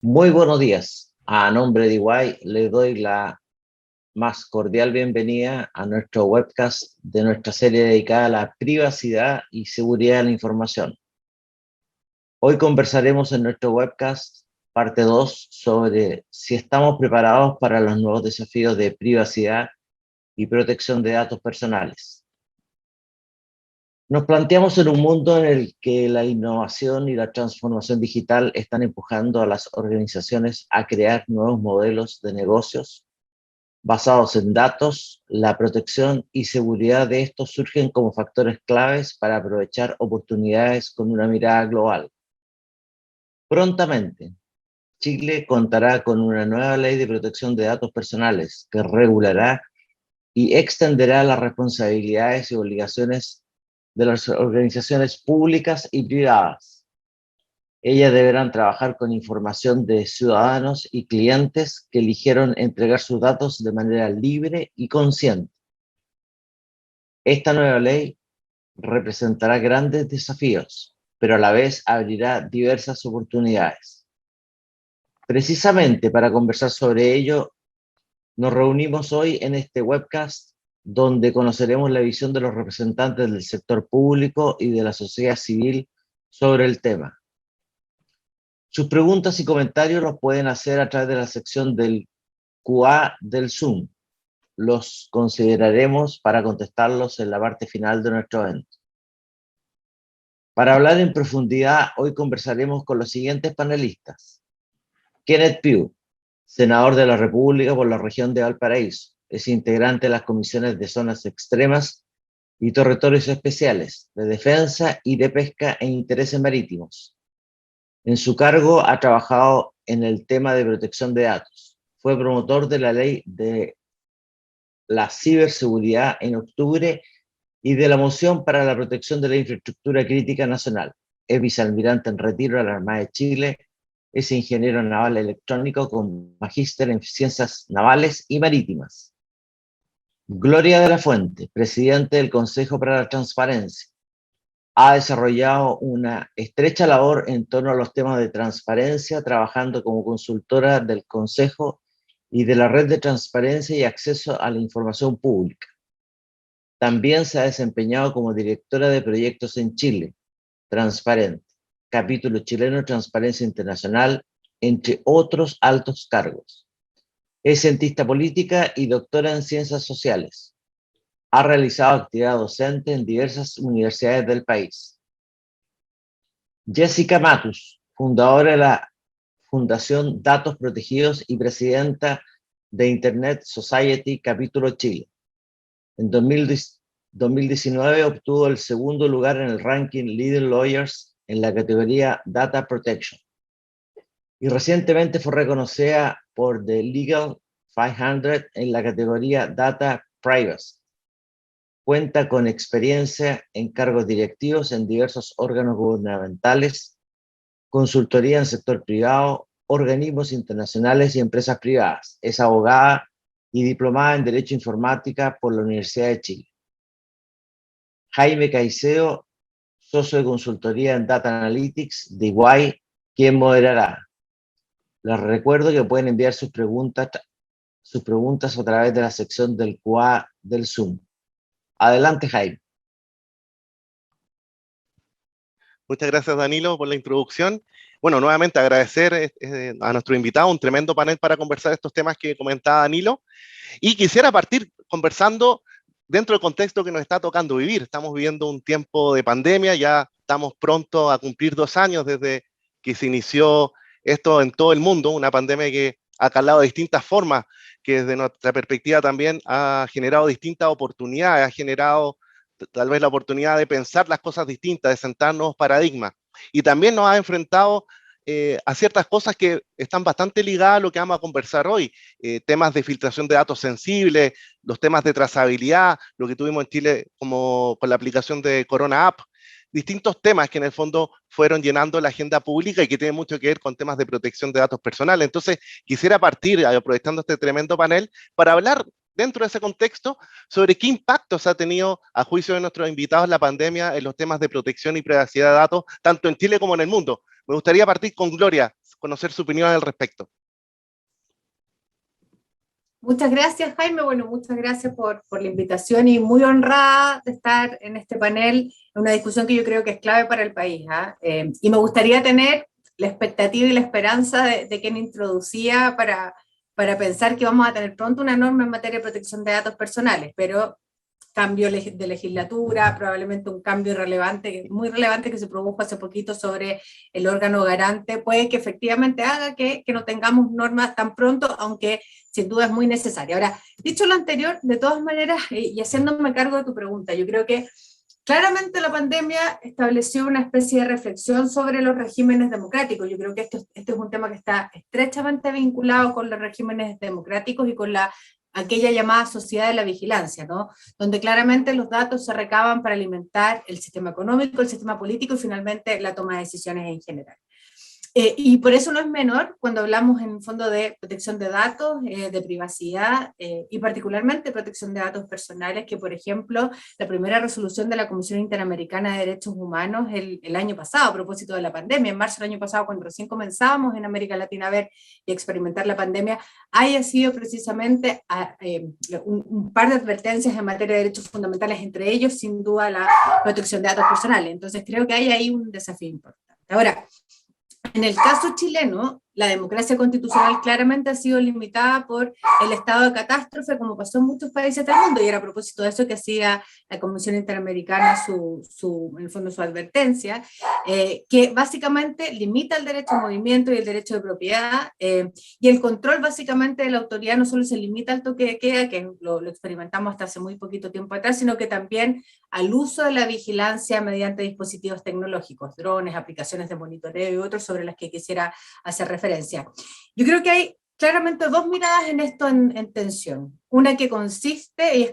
Muy buenos días. A nombre de EY le doy la más cordial bienvenida a nuestro webcast de nuestra serie dedicada a la privacidad y seguridad de la información. Hoy conversaremos en nuestro webcast parte 2 sobre si estamos preparados para los nuevos desafíos de privacidad y protección de datos personales. Nos planteamos en un mundo en el que la innovación y la transformación digital están empujando a las organizaciones a crear nuevos modelos de negocios basados en datos. La protección y seguridad de estos surgen como factores claves para aprovechar oportunidades con una mirada global. Prontamente, Chile contará con una nueva ley de protección de datos personales que regulará y extenderá las responsabilidades y obligaciones de las organizaciones públicas y privadas. Ellas deberán trabajar con información de ciudadanos y clientes que eligieron entregar sus datos de manera libre y consciente. Esta nueva ley representará grandes desafíos, pero a la vez abrirá diversas oportunidades. Precisamente para conversar sobre ello, nos reunimos hoy en este webcast donde conoceremos la visión de los representantes del sector público y de la sociedad civil sobre el tema. Sus preguntas y comentarios los pueden hacer a través de la sección del QA del Zoom. Los consideraremos para contestarlos en la parte final de nuestro evento. Para hablar en profundidad, hoy conversaremos con los siguientes panelistas. Kenneth Pugh, senador de la República por la región de Valparaíso. Es integrante de las comisiones de zonas extremas y territorios especiales, de defensa y de pesca e intereses marítimos. En su cargo ha trabajado en el tema de protección de datos. Fue promotor de la ley de la ciberseguridad en octubre y de la moción para la protección de la infraestructura crítica nacional. Es vicealmirante en retiro de la Armada de Chile. Es ingeniero naval electrónico con magíster en ciencias navales y marítimas. Gloria de la Fuente, presidente del Consejo para la Transparencia. Ha desarrollado una estrecha labor en torno a los temas de transparencia, trabajando como consultora del Consejo y de la Red de Transparencia y Acceso a la Información Pública. También se ha desempeñado como directora de proyectos en Chile, Transparente, capítulo chileno de Transparencia Internacional, entre otros altos cargos. Es cientista política y doctora en ciencias sociales. Ha realizado actividad docente en diversas universidades del país. Jessica Matus, fundadora de la Fundación Datos Protegidos y presidenta de Internet Society, capítulo Chile. En 2019 obtuvo el segundo lugar en el ranking Leading Lawyers en la categoría Data Protection. Y recientemente fue reconocida por The Legal 500 en la categoría Data Privacy. Cuenta con experiencia en cargos directivos en diversos órganos gubernamentales, consultoría en sector privado, organismos internacionales y empresas privadas. Es abogada y diplomada en Derecho Informática por la Universidad de Chile. Jaime Caicedo, socio de consultoría en Data Analytics de EY, quien moderará. Les recuerdo que pueden enviar sus preguntas a través de la sección del QA del Zoom. Adelante, Jaime. Muchas gracias, Danilo, por la introducción. Bueno, nuevamente agradecer a nuestro invitado, un tremendo panel para conversar estos temas que comentaba Danilo. Y quisiera partir conversando dentro del contexto que nos está tocando vivir. Estamos viviendo un tiempo de pandemia, ya estamos pronto a cumplir 2 años desde que se inició esto en todo el mundo, una pandemia que ha calado de distintas formas, que desde nuestra perspectiva también ha generado distintas oportunidades, ha generado tal vez la oportunidad de pensar las cosas distintas, de sentar nuevos paradigmas. Y también nos ha enfrentado a ciertas cosas que están bastante ligadas a lo que vamos a conversar hoy. Temas de filtración de datos sensibles, los temas de trazabilidad, lo que tuvimos en Chile como con la aplicación de Corona App, distintos temas que en el fondo fueron llenando la agenda pública y que tienen mucho que ver con temas de protección de datos personales. Entonces, quisiera partir, aprovechando este tremendo panel, para hablar dentro de ese contexto sobre qué impactos ha tenido, a juicio de nuestros invitados, la pandemia en los temas de protección y privacidad de datos, tanto en Chile como en el mundo. Me gustaría partir con Gloria, conocer su opinión al respecto. Muchas gracias, Jaime. Bueno, muchas gracias por la invitación y muy honrada de estar en este panel, en una discusión que yo creo que es clave para el país. Y me gustaría tener la expectativa y la esperanza de quien introducía para pensar que vamos a tener pronto una norma en materia de protección de datos personales, pero cambio de legislatura, probablemente un cambio relevante, muy relevante que se produjo hace poquito sobre el órgano garante, puede que efectivamente haga que no tengamos normas tan pronto, aunque sin duda es muy necesaria. Ahora, dicho lo anterior, de todas maneras, y haciéndome cargo de tu pregunta, yo creo que claramente la pandemia estableció una especie de reflexión sobre los regímenes democráticos. Yo creo que este es un tema que está estrechamente vinculado con los regímenes democráticos y con aquella llamada sociedad de la vigilancia, ¿no? Donde claramente los datos se recaban para alimentar el sistema económico, el sistema político y finalmente la toma de decisiones en general. Y por eso no es menor cuando hablamos en el fondo de protección de datos, de privacidad y particularmente protección de datos personales, que por ejemplo la primera resolución de la Comisión Interamericana de Derechos Humanos el año pasado a propósito de la pandemia, en marzo del año pasado cuando recién comenzábamos en América Latina a ver y experimentar la pandemia, haya sido precisamente un par de advertencias en materia de derechos fundamentales, entre ellos sin duda la protección de datos personales. Entonces creo que hay ahí un desafío importante. Ahora, en el caso chileno, la democracia constitucional claramente ha sido limitada por el estado de catástrofe, como pasó en muchos países del mundo, y era a propósito de eso que hacía la Comisión Interamericana en el fondo su advertencia, que básicamente limita el derecho a movimiento y el derecho de propiedad, y el control básicamente de la autoridad no solo se limita al toque de queda, que lo experimentamos hasta hace muy poquito tiempo atrás, sino que también al uso de la vigilancia mediante dispositivos tecnológicos, drones, aplicaciones de monitoreo y otros sobre las que quisiera hacer referencia. Yo creo que hay claramente dos miradas en esto en tensión. Una que consiste y es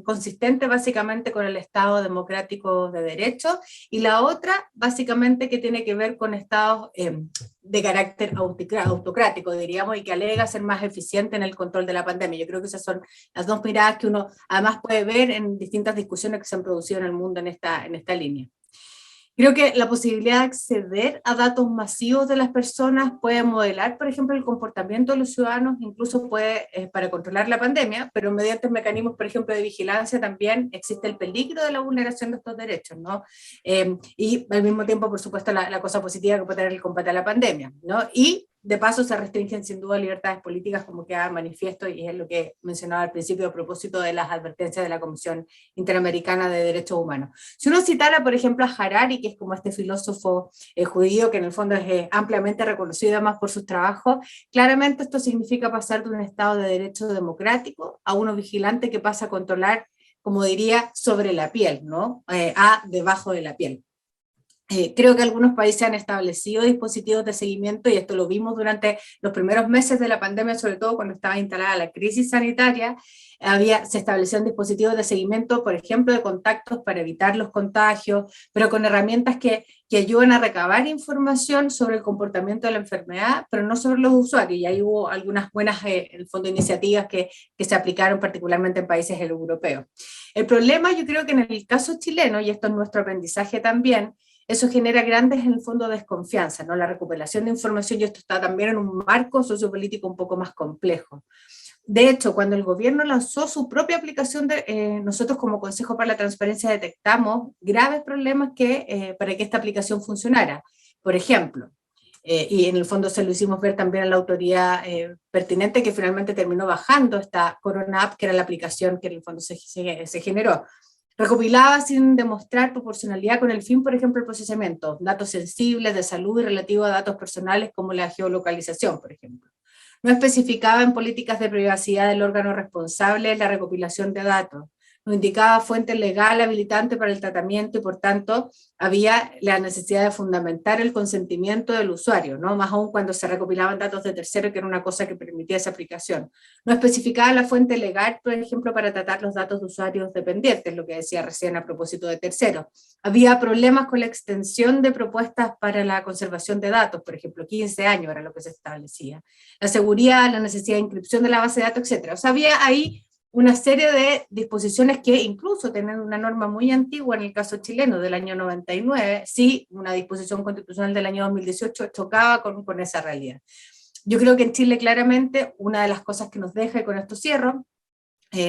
consistente básicamente con el Estado democrático de derecho, y la otra básicamente que tiene que ver con estados de carácter autocrático, diríamos, y que alega ser más eficiente en el control de la pandemia. Yo creo que esas son las dos miradas que uno además puede ver en distintas discusiones que se han producido en el mundo en esta línea. Creo que la posibilidad de acceder a datos masivos de las personas puede modelar, por ejemplo, el comportamiento de los ciudadanos, incluso puede para controlar la pandemia, pero mediante mecanismos, por ejemplo, de vigilancia también existe el peligro de la vulneración de estos derechos, ¿no? Y al mismo tiempo, por supuesto, la cosa positiva que puede tener el combate a la pandemia, ¿no? Y de paso se restringen sin duda libertades políticas, como queda manifiesto, y es lo que mencionaba al principio a propósito de las advertencias de la Comisión Interamericana de Derechos Humanos. Si uno citara, por ejemplo, a Harari, que es como este filósofo judío que en el fondo es ampliamente reconocido además por sus trabajos, claramente esto significa pasar de un Estado de derecho democrático a uno vigilante que pasa a controlar, como diría, sobre la piel, ¿no? A debajo de la piel. Creo que algunos países han establecido dispositivos de seguimiento, y esto lo vimos durante los primeros meses de la pandemia, sobre todo cuando estaba instalada la crisis sanitaria. Se establecieron dispositivos de seguimiento, por ejemplo, de contactos para evitar los contagios, pero con herramientas que ayudan a recabar información sobre el comportamiento de la enfermedad, pero no sobre los usuarios, y ahí hubo algunas buenas, en el fondo, iniciativas que se aplicaron particularmente en países europeos. El problema, yo creo que en el caso chileno, y esto es nuestro aprendizaje también, eso genera grandes, en el fondo, desconfianza, ¿no? La recuperación de información, y esto está también en un marco sociopolítico un poco más complejo. De hecho, cuando el gobierno lanzó su propia aplicación, nosotros como Consejo para la Transparencia detectamos graves problemas para que esta aplicación funcionara. Por ejemplo, y en el fondo se lo hicimos ver también a la autoridad pertinente, que finalmente terminó bajando esta Corona App, que era la aplicación que en el fondo se generó. Recopilaba sin demostrar proporcionalidad con el fin, por ejemplo, el procesamiento, datos sensibles de salud y relativo a datos personales como la geolocalización, por ejemplo. No especificaba en políticas de privacidad del órgano responsable la recopilación de datos. No indicaba fuente legal habilitante para el tratamiento y, por tanto, había la necesidad de fundamentar el consentimiento del usuario, ¿no? Más aún cuando se recopilaban datos de terceros, que era una cosa que permitía esa aplicación. No especificaba la fuente legal, por ejemplo, para tratar los datos de usuarios dependientes, lo que decía recién a propósito de terceros. Había problemas con la extensión de propuestas para la conservación de datos, por ejemplo, 15 años era lo que se establecía. La seguridad, la necesidad de inscripción de la base de datos, etc. O sea, había ahí una serie de disposiciones que incluso tienen una norma muy antigua en el caso chileno del año 99, sí, una disposición constitucional del año 2018 chocaba con esa realidad. Yo creo que en Chile claramente una de las cosas que nos deja, y con esto cierro,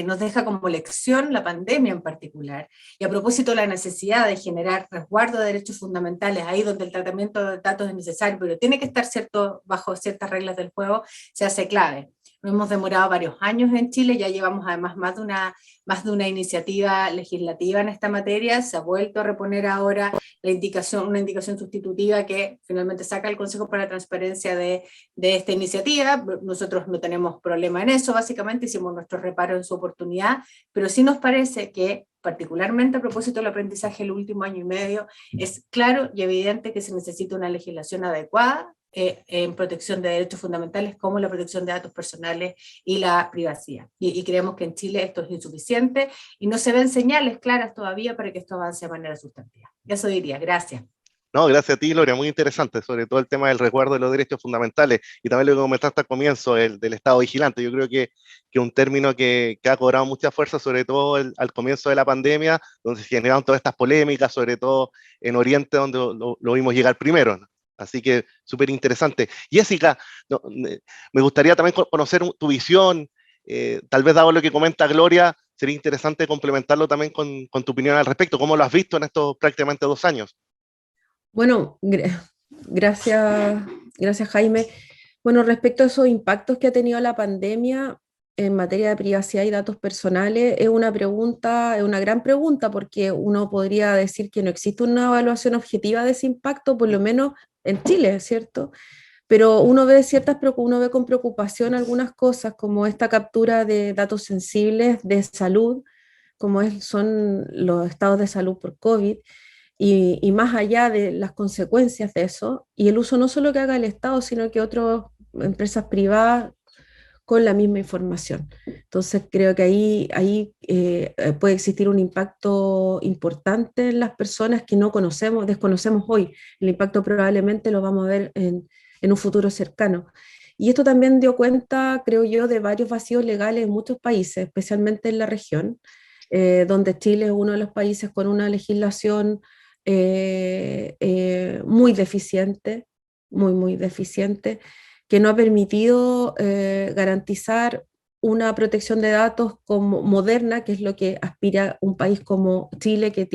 nos deja como lección la pandemia en particular, y a propósito de la necesidad de generar resguardo de derechos fundamentales, ahí donde el tratamiento de datos es necesario, pero tiene que estar bajo ciertas reglas del juego, se hace clave. Nos hemos demorado varios años en Chile, ya llevamos además más de una iniciativa legislativa en esta materia, se ha vuelto a reponer ahora una indicación sustitutiva que finalmente saca el Consejo para la Transparencia de esta iniciativa. Nosotros no tenemos problema en eso, básicamente hicimos nuestro reparo en su oportunidad, pero sí nos parece que, particularmente a propósito del aprendizaje el último año y medio, es claro y evidente que se necesita una legislación adecuada en protección de derechos fundamentales como la protección de datos personales y la privacidad. Y creemos que en Chile esto es insuficiente y no se ven señales claras todavía para que esto avance de manera sustantiva. Eso diría. Gracias. No, gracias a ti, Gloria, muy interesante, sobre todo el tema del resguardo de los derechos fundamentales y también lo que comentaste al comienzo, del Estado vigilante. Yo creo que un término que ha cobrado mucha fuerza, sobre todo al comienzo de la pandemia, donde se generaron todas estas polémicas, sobre todo en Oriente, donde lo vimos llegar primero, ¿no? Así que súper interesante. Jessica, me gustaría también conocer tu visión, tal vez dado lo que comenta Gloria, sería interesante complementarlo también con tu opinión al respecto. ¿Cómo lo has visto en estos prácticamente 2 años? Bueno, gracias Jaime. Bueno, respecto a esos impactos que ha tenido la pandemia en materia de privacidad y datos personales, es una pregunta, es una gran pregunta, porque uno podría decir que no existe una evaluación objetiva de ese impacto, por lo menos en Chile, ¿cierto? Pero uno ve con preocupación algunas cosas, como esta captura de datos sensibles de salud, son los estados de salud por COVID, y más allá de las consecuencias de eso, y el uso no solo que haga el Estado, sino que otras empresas privadas con la misma información. Entonces creo que ahí puede existir un impacto importante en las personas que desconocemos hoy. El impacto probablemente lo vamos a ver en un futuro cercano. Y esto también dio cuenta, creo yo, de varios vacíos legales en muchos países, especialmente en la región, donde Chile es uno de los países con una legislación muy deficiente, muy deficiente, que no ha permitido garantizar una protección de datos como moderna, que es lo que aspira un país como Chile, que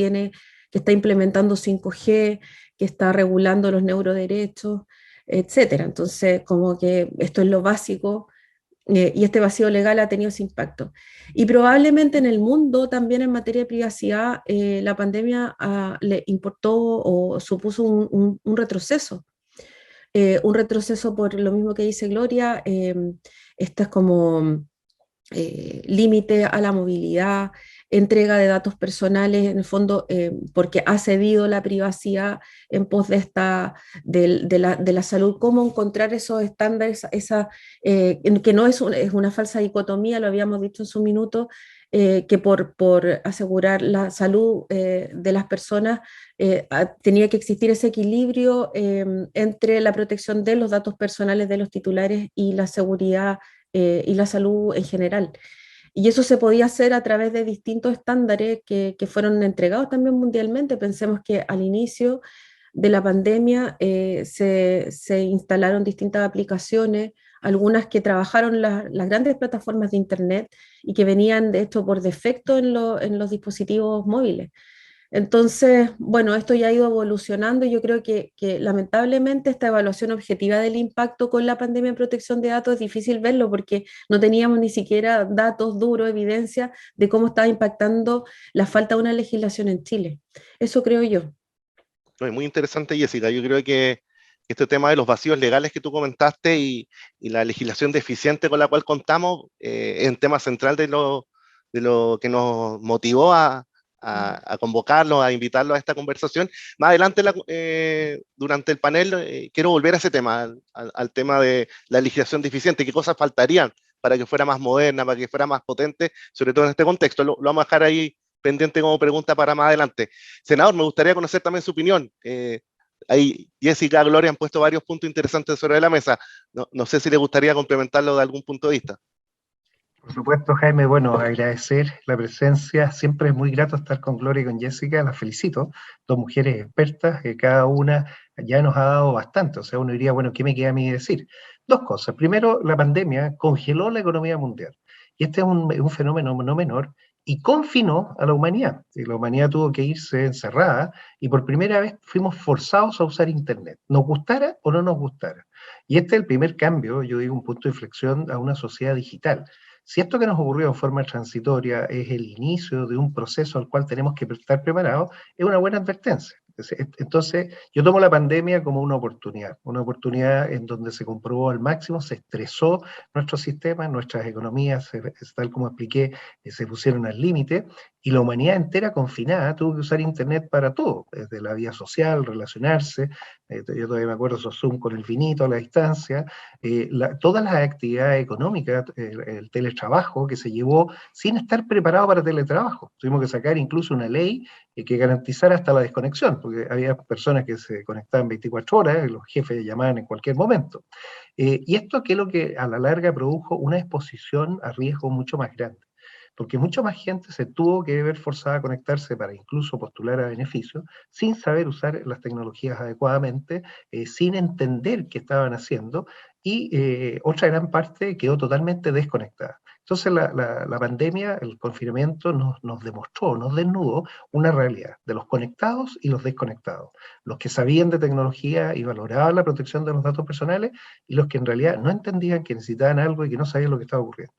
está implementando 5G, que está regulando los neuroderechos, etcétera. Entonces, como que esto es lo básico, y este vacío legal ha tenido ese impacto. Y probablemente en el mundo, también en materia de privacidad, la pandemia le importó o supuso un retroceso. Un retroceso por lo mismo que dice Gloria, esto es como límite a la movilidad, entrega de datos personales, en el fondo, porque ha cedido la privacidad en pos de la salud. ¿Cómo encontrar esos estándares? Que no es una falsa dicotomía, lo habíamos dicho en su minuto, que por asegurar la salud de las personas tenía que existir ese equilibrio entre la protección de los datos personales de los titulares y la seguridad y la salud en general. Y eso se podía hacer a través de distintos estándares que fueron entregados también mundialmente. Pensemos que al inicio de la pandemia se instalaron distintas aplicaciones, algunas que trabajaron las grandes plataformas de Internet y que venían de hecho por defecto en los dispositivos móviles. Entonces, bueno, esto ya ha ido evolucionando y yo creo que lamentablemente esta evaluación objetiva del impacto con la pandemia en protección de datos es difícil verlo porque no teníamos ni siquiera datos duros, evidencia de cómo estaba impactando la falta de una legislación en Chile. Eso creo yo. Muy interesante, Jessica. Yo creo que este tema de los vacíos legales que tú comentaste y la legislación deficiente con la cual contamos es un tema central de lo que nos motivó a convocarlos, a invitarlos a esta conversación. Más adelante, durante el panel, quiero volver a ese tema, al tema de la legislación deficiente, qué cosas faltarían para que fuera más moderna, para que fuera más potente, sobre todo en este contexto. Lo vamos a dejar ahí pendiente como pregunta para más adelante. Senador, me gustaría conocer también su opinión. Ahí Jessica, Gloria han puesto varios puntos interesantes sobre la mesa. No sé si le gustaría complementarlo de algún punto de vista. Por supuesto, Jaime, bueno, agradecer la presencia. Siempre es muy grato estar con Gloria y con Jessica, las felicito. Dos mujeres expertas, que cada una ya nos ha dado bastante. O sea, uno diría, bueno, ¿qué me queda a mí decir? Dos cosas. Primero, la pandemia congeló la economía mundial. Y este es un fenómeno no menor y confinó a la humanidad. Y la humanidad tuvo que irse encerrada y por primera vez fuimos forzados a usar Internet, nos gustara o no nos gustara. Y este es el primer cambio, yo digo, un punto de inflexión a una sociedad digital. Si esto que nos ocurrió en forma transitoria es el inicio de un proceso al cual tenemos que estar preparados, es una buena advertencia. Entonces, yo tomo la pandemia como una oportunidad en donde se comprobó al máximo, se estresó nuestro sistema, nuestras economías, tal como expliqué, se pusieron al límite, y la humanidad entera confinada tuvo que usar Internet para todo, desde la vía social, relacionarse, yo todavía me acuerdo esos Zoom con el vinito a la distancia, todas las actividades económicas, el teletrabajo que se llevó sin estar preparado para teletrabajo. Tuvimos que sacar incluso una ley que garantizara hasta la desconexión, porque había personas que se conectaban 24 horas, y los jefes llamaban en cualquier momento. Y esto que es lo que a la larga produjo una exposición a riesgo mucho más grande, porque mucha más gente se tuvo que ver forzada a conectarse para incluso postular a beneficios, sin saber usar las tecnologías adecuadamente, sin entender qué estaban haciendo, y otra gran parte quedó totalmente desconectada. Entonces la pandemia, el confinamiento nos demostró, nos desnudó una realidad de los conectados y los desconectados, los que sabían de tecnología y valoraban la protección de los datos personales y los que en realidad no entendían que necesitaban algo y que no sabían lo que estaba ocurriendo.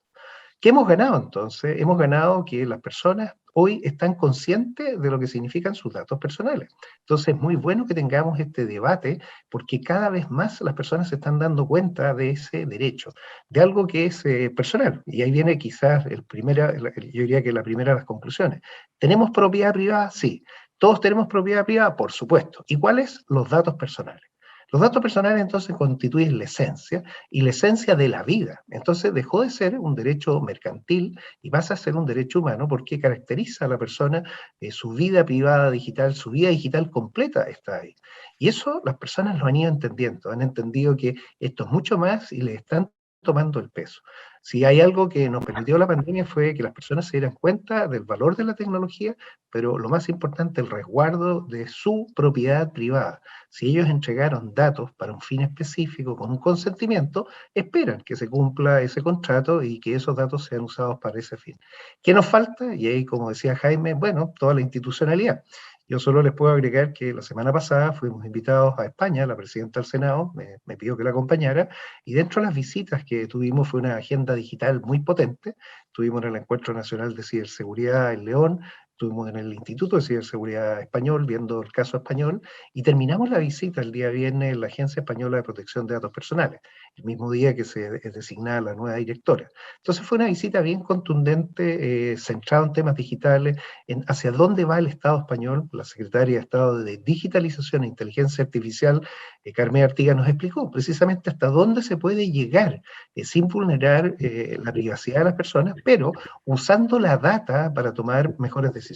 ¿Qué hemos ganado entonces? Hemos ganado que las personas hoy están conscientes de lo que significan sus datos personales. Entonces es muy bueno que tengamos este debate porque cada vez más las personas se están dando cuenta de ese derecho, de algo que es personal. Y ahí viene quizás yo diría que la primera de las conclusiones. ¿Tenemos propiedad privada? Sí. ¿Todos tenemos propiedad privada? Por supuesto. ¿Y cuáles? Los datos personales. Los datos personales entonces constituyen la esencia y la esencia de la vida. Entonces dejó de ser un derecho mercantil y pasa a ser un derecho humano porque caracteriza a la persona, su vida privada digital, su vida digital completa está ahí. Y eso las personas lo han ido entendiendo, han entendido que esto es mucho más y le están tomando el peso. Si hay algo que nos permitió la pandemia fue que las personas se dieran cuenta del valor de la tecnología, pero lo más importante, el resguardo de su propiedad privada. Si ellos entregaron datos para un fin específico con un consentimiento, esperan que se cumpla ese contrato y que esos datos sean usados para ese fin. ¿Qué nos falta? Y ahí, como decía Jaime, bueno, toda la institucionalidad. Yo solo les puedo agregar que la semana pasada fuimos invitados a España, la presidenta del Senado me pidió que la acompañara, y dentro de las visitas que tuvimos fue una agenda digital muy potente. Estuvimos en el Encuentro Nacional de Ciberseguridad en León, estuvimos en el Instituto de Ciberseguridad Español viendo el caso español y terminamos la visita el día viernes en la Agencia Española de Protección de Datos Personales, el mismo día que se designaba la nueva directora. Entonces fue una visita bien contundente, centrada en temas digitales, en hacia dónde va el Estado español. La secretaria de Estado de Digitalización e Inteligencia Artificial, Carmen Artigas, nos explicó precisamente hasta dónde se puede llegar sin vulnerar la privacidad de las personas, pero usando la data para tomar mejores decisiones.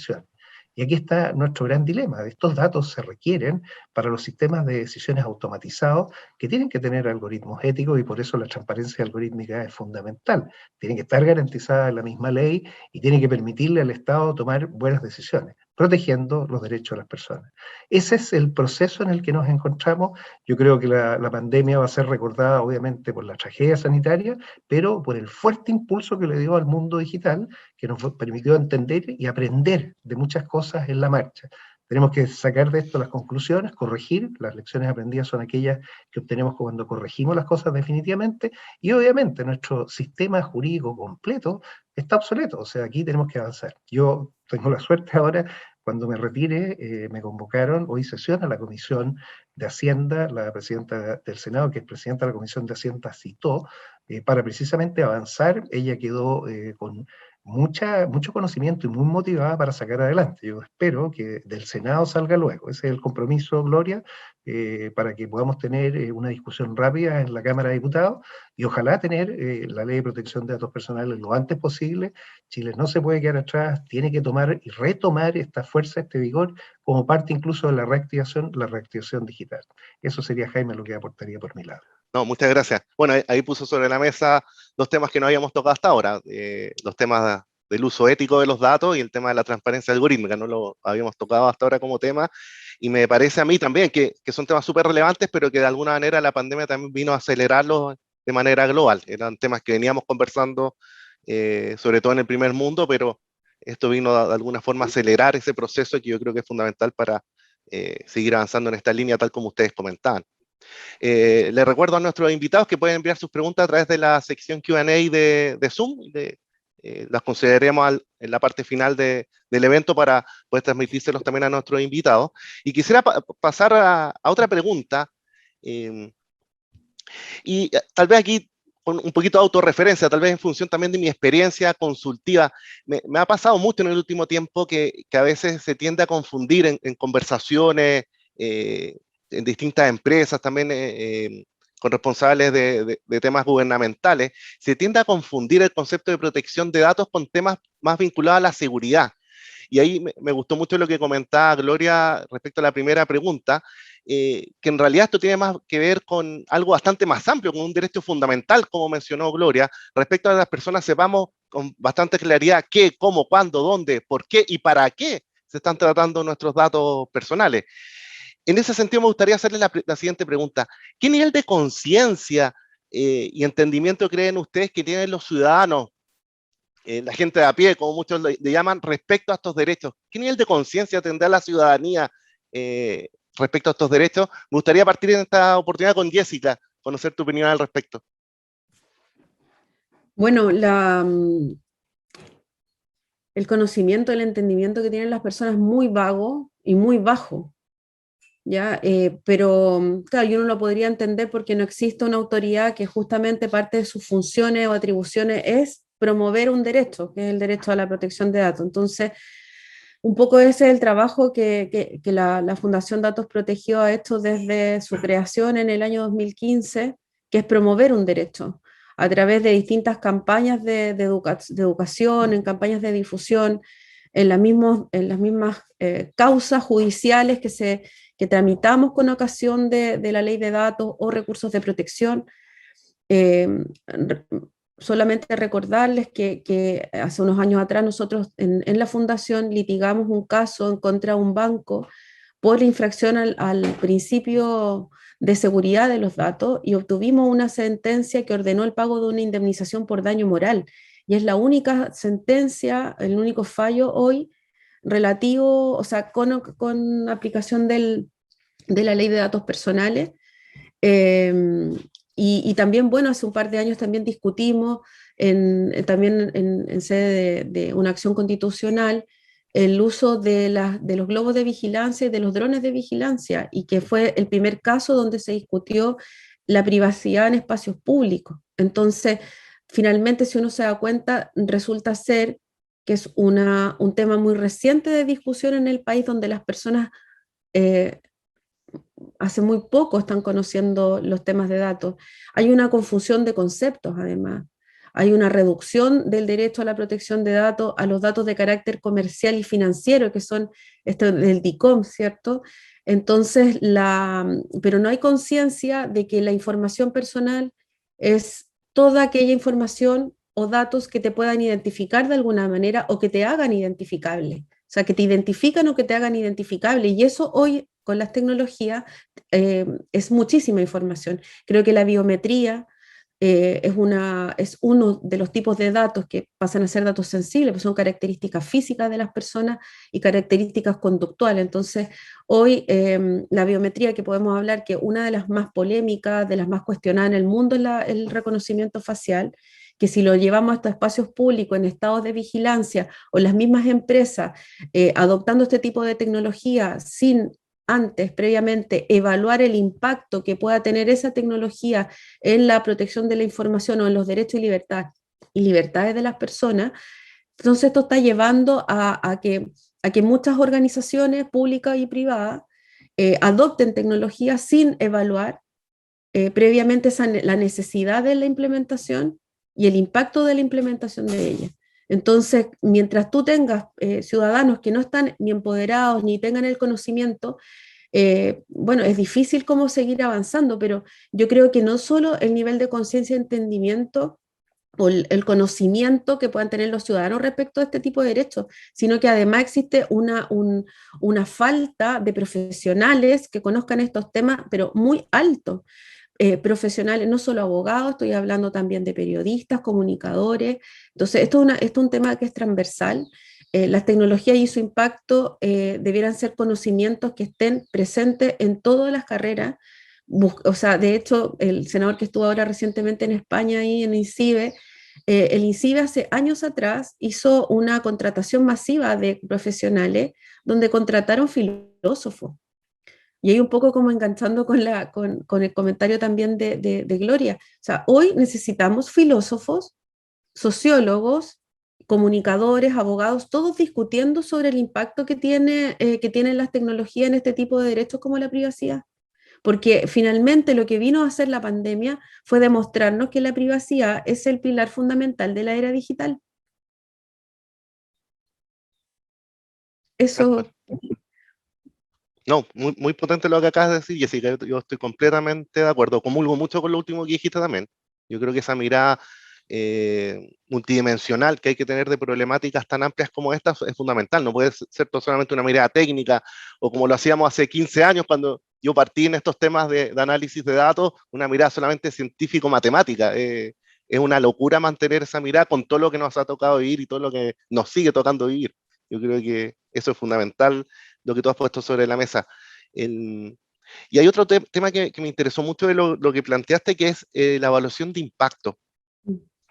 Y aquí está nuestro gran dilema. Estos datos se requieren para los sistemas de decisiones automatizados que tienen que tener algoritmos éticos y por eso la transparencia algorítmica es fundamental. Tiene que estar garantizada en la misma ley y tiene que permitirle al Estado tomar buenas decisiones, protegiendo los derechos de las personas. Ese es el proceso en el que nos encontramos. Yo creo que la pandemia va a ser recordada obviamente por la tragedia sanitaria, pero por el fuerte impulso que le dio al mundo digital, que nos permitió entender y aprender de muchas cosas en la marcha. Tenemos que sacar de esto las conclusiones, corregir, las lecciones aprendidas son aquellas que obtenemos cuando corregimos las cosas definitivamente, y obviamente nuestro sistema jurídico completo está obsoleto, o sea, aquí tenemos que avanzar. Yo tengo la suerte ahora, cuando me retire, me convocaron, hoy sesiona la Comisión de Hacienda, la presidenta del Senado, que es presidenta de la Comisión de Hacienda, citó, para precisamente avanzar. Ella quedó con mucho conocimiento y muy motivada para sacar adelante. Yo espero que del Senado salga luego. Ese es el compromiso, Gloria, para que podamos tener una discusión rápida en la Cámara de Diputados y ojalá tener la Ley de Protección de Datos Personales lo antes posible. Chile no se puede quedar atrás, tiene que tomar y retomar esta fuerza, este vigor, como parte incluso de la reactivación digital. Eso sería, Jaime, lo que aportaría por mi lado. No, muchas gracias. Bueno, ahí puso sobre la mesa dos temas que no habíamos tocado hasta ahora, los temas del uso ético de los datos y el tema de la transparencia algorítmica, no lo habíamos tocado hasta ahora como tema, y me parece a mí también que son temas súper relevantes, pero que de alguna manera la pandemia también vino a acelerarlos de manera global. Eran temas que veníamos conversando, sobre todo en el primer mundo, pero esto vino de alguna forma a acelerar ese proceso que yo creo que es fundamental para seguir avanzando en esta línea, tal como ustedes comentaban. Les recuerdo a nuestros invitados que pueden enviar sus preguntas a través de la sección Q&A de Zoom. Las consideraremos en la parte final del evento para poder transmitírselos también a nuestros invitados. Y quisiera pasar a otra pregunta. Y tal vez aquí, con un poquito de autorreferencia, tal vez en función también de mi experiencia consultiva, me ha pasado mucho en el último tiempo que a veces se tiende a confundir en conversaciones, en distintas empresas, también con responsables de temas gubernamentales, se tiende a confundir el concepto de protección de datos con temas más vinculados a la seguridad. Y ahí me gustó mucho lo que comentaba Gloria respecto a la primera pregunta, que en realidad esto tiene más que ver con algo bastante más amplio, con un derecho fundamental, como mencionó Gloria, respecto a que las personas sepamos con bastante claridad qué, cómo, cuándo, dónde, por qué y para qué se están tratando nuestros datos personales. En ese sentido, me gustaría hacerle la siguiente pregunta. ¿Qué nivel de conciencia y entendimiento creen ustedes que tienen los ciudadanos, la gente de a pie, como muchos le llaman, respecto a estos derechos? ¿Qué nivel de conciencia tendrá la ciudadanía respecto a estos derechos? Me gustaría partir en esta oportunidad con Jessica, conocer tu opinión al respecto. Bueno, el conocimiento, el entendimiento que tienen las personas es muy vago y muy bajo, ¿ya? Pero claro, yo no lo podría entender porque no existe una autoridad que justamente parte de sus funciones o atribuciones es promover un derecho, que es el derecho a la protección de datos. Entonces, un poco ese es el trabajo que la Fundación Datos Protegidos ha hecho desde su creación en el año 2015, que es promover un derecho a través de distintas campañas de educación, en campañas de difusión, en las mismas causas judiciales que tramitamos con ocasión de la ley de datos o recursos de protección. Solamente recordarles que hace unos años atrás nosotros en la fundación litigamos un caso en contra de un banco por la infracción al principio de seguridad de los datos y obtuvimos una sentencia que ordenó el pago de una indemnización por daño moral. Y es la única sentencia, el único fallo hoy relativo, o sea, con aplicación de la ley de datos personales. Y también, bueno, hace un par de años también discutimos también en sede de una acción constitucional el uso de los globos de vigilancia y de los drones de vigilancia, y que fue el primer caso donde se discutió la privacidad en espacios públicos. Entonces, finalmente, si uno se da cuenta, resulta ser que es un tema muy reciente de discusión en el país, donde las personas hace muy poco están conociendo los temas de datos. Hay una confusión de conceptos, además. Hay una reducción del derecho a la protección de datos a los datos de carácter comercial y financiero, que son del DICOM, ¿cierto? Entonces, pero no hay conciencia de que la información personal es toda aquella información o datos que te puedan identificar de alguna manera o que te hagan identificable. O sea, que te identifican o que te hagan identificable. Y eso hoy, con las tecnologías, es muchísima información. Creo que la biometría es uno de los tipos de datos que pasan a ser datos sensibles, pues son características físicas de las personas y características conductuales. Entonces, hoy la biometría, que podemos hablar que una de las más polémicas, de las más cuestionadas en el mundo es el reconocimiento facial, que si lo llevamos a estos espacios públicos en estados de vigilancia o las mismas empresas adoptando este tipo de tecnología sin antes, previamente, evaluar el impacto que pueda tener esa tecnología en la protección de la información o en los derechos y libertades de las personas, entonces esto está llevando a que muchas organizaciones públicas y privadas adopten tecnología sin evaluar previamente la necesidad de la implementación y el impacto de la implementación de ella. Entonces, mientras tú tengas ciudadanos que no están ni empoderados ni tengan el conocimiento, bueno, es difícil cómo seguir avanzando, pero yo creo que no solo el nivel de conciencia y entendimiento o el conocimiento que puedan tener los ciudadanos respecto a este tipo de derechos, sino que además existe una falta de profesionales que conozcan estos temas, pero muy alto. Profesionales, no solo abogados, estoy hablando también de periodistas, comunicadores. Entonces, esto es un tema que es transversal. Las tecnologías y su impacto debieran ser conocimientos que estén presentes en todas las carreras. O sea, de hecho, el senador que estuvo ahora recientemente en España, ahí en INCIBE, el INCIBE hace años atrás hizo una contratación masiva de profesionales donde contrataron filósofos. Y ahí un poco como enganchando con el comentario también de Gloria. O sea, hoy necesitamos filósofos, sociólogos, comunicadores, abogados, todos discutiendo sobre el impacto que tienen las tecnologías en este tipo de derechos como la privacidad. Porque finalmente lo que vino a hacer la pandemia fue demostrarnos que la privacidad es el pilar fundamental de la era digital. Eso. No, muy potente lo que acabas de decir, Jessica. Yo estoy completamente de acuerdo. Comulgo mucho con lo último que dijiste también. Yo creo que esa mirada multidimensional que hay que tener de problemáticas tan amplias como estas es fundamental. No puede ser solamente una mirada técnica o como lo hacíamos hace 15 años cuando yo partí en estos temas de análisis de datos, una mirada solamente científico-matemática. Es una locura mantener esa mirada con todo lo que nos ha tocado vivir y todo lo que nos sigue tocando vivir. Yo creo que eso es fundamental, lo que tú has puesto sobre la mesa. Y hay otro tema que me interesó mucho de lo que planteaste, que es la evaluación de impacto.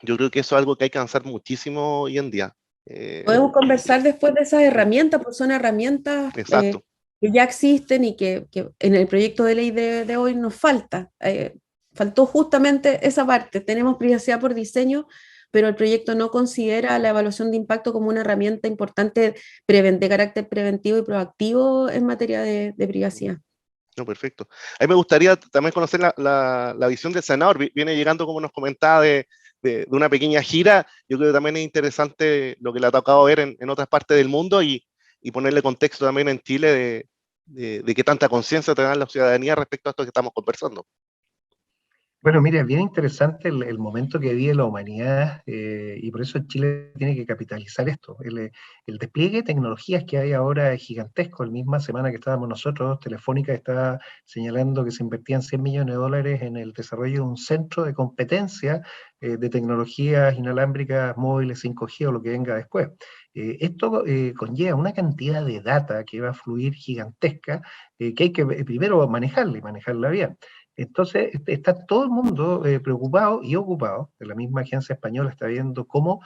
Yo creo que eso es algo que hay que avanzar muchísimo hoy en día. Podemos conversar después de esas herramientas, porque son herramientas Exacto. que ya existen y que en el proyecto de ley de hoy nos falta. Faltó justamente esa parte. Tenemos privacidad por diseño, pero el proyecto no considera la evaluación de impacto como una herramienta importante de carácter preventivo y proactivo en materia de privacidad. No, perfecto. A mí me gustaría también conocer la visión del senador. Viene llegando, como nos comentaba, de una pequeña gira. Yo creo que también es interesante lo que le ha tocado ver en otras partes del mundo y ponerle contexto también en Chile de qué tanta conciencia te da la ciudadanía respecto a esto que estamos conversando. Bueno, mira, es bien interesante el momento que vive la humanidad y por eso Chile tiene que capitalizar esto. El despliegue de tecnologías que hay ahora es gigantesco. La misma semana que estábamos nosotros, Telefónica está señalando que se invertían $100 millones en el desarrollo de un centro de competencia de tecnologías inalámbricas móviles 5G o lo que venga después. Esto conlleva una cantidad de data que va a fluir gigantesca que hay que primero manejarla y manejarla bien. Entonces, está todo el mundo preocupado y ocupado. La misma agencia española está viendo cómo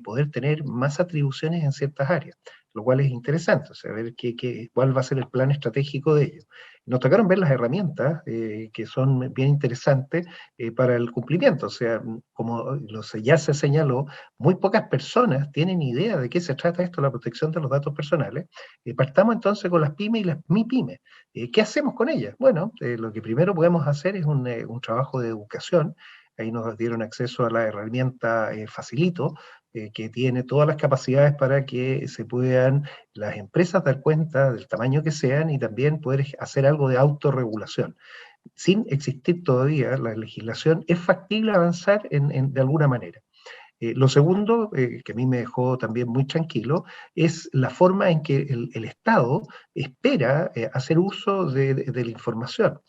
poder tener más atribuciones en ciertas áreas, lo cual es interesante, o sea, ver cuál va a ser el plan estratégico de ellos. Nos tocaron ver las herramientas que son bien interesantes para el cumplimiento, o sea, como ya se señaló, muy pocas personas tienen idea de qué se trata esto, la protección de los datos personales. Partamos entonces con las pymes y las MIPYMES. ¿Qué hacemos con ellas? Bueno, lo que primero podemos hacer es un trabajo de educación. Ahí nos dieron acceso a la herramienta Facilito, que tiene todas las capacidades para que se puedan las empresas dar cuenta del tamaño que sean y también poder hacer algo de autorregulación. Sin existir todavía la legislación, es factible avanzar de alguna manera. Lo segundo, que a mí me dejó también muy tranquilo, es la forma en que el Estado espera hacer uso de la información.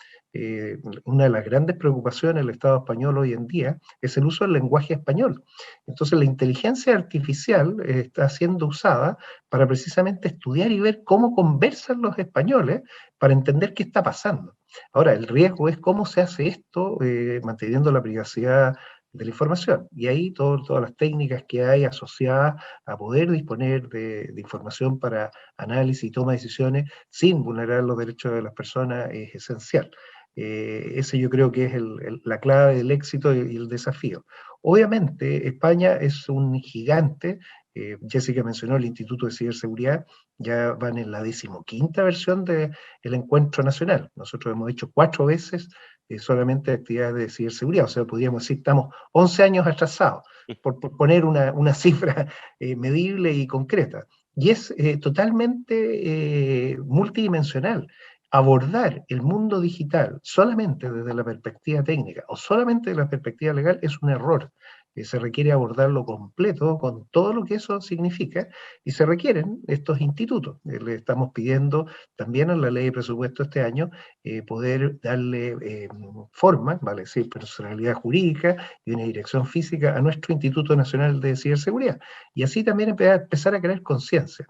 Una de las grandes preocupaciones del Estado español hoy en día es el uso del lenguaje español. Entonces, la inteligencia artificial está siendo usada para precisamente estudiar y ver cómo conversan los españoles para entender qué está pasando. Ahora, el riesgo es cómo se hace esto manteniendo la privacidad de la información. Y ahí todas las técnicas que hay asociadas a poder disponer de información para análisis y toma de decisiones sin vulnerar los derechos de las personas es esencial. Ese yo creo que es la clave del éxito y el desafío. Obviamente, España es un gigante. Jessica mencionó el Instituto de Ciberseguridad, ya van en la 15ª versión del encuentro nacional. Nosotros hemos hecho 4 veces solamente actividades de ciberseguridad, o sea, podríamos decir, estamos 11 años atrasados, por poner una cifra medible y concreta. Y es totalmente multidimensional. abordar el mundo digital solamente desde la perspectiva técnica o solamente desde la perspectiva legal es un error. Se requiere abordarlo completo con todo lo que eso significa y se requieren estos institutos. Le estamos pidiendo también a la ley de presupuesto este año poder darle forma, vale decir, personalidad jurídica y una dirección física a nuestro Instituto Nacional de Ciberseguridad. Y así también empezar a crear conciencia.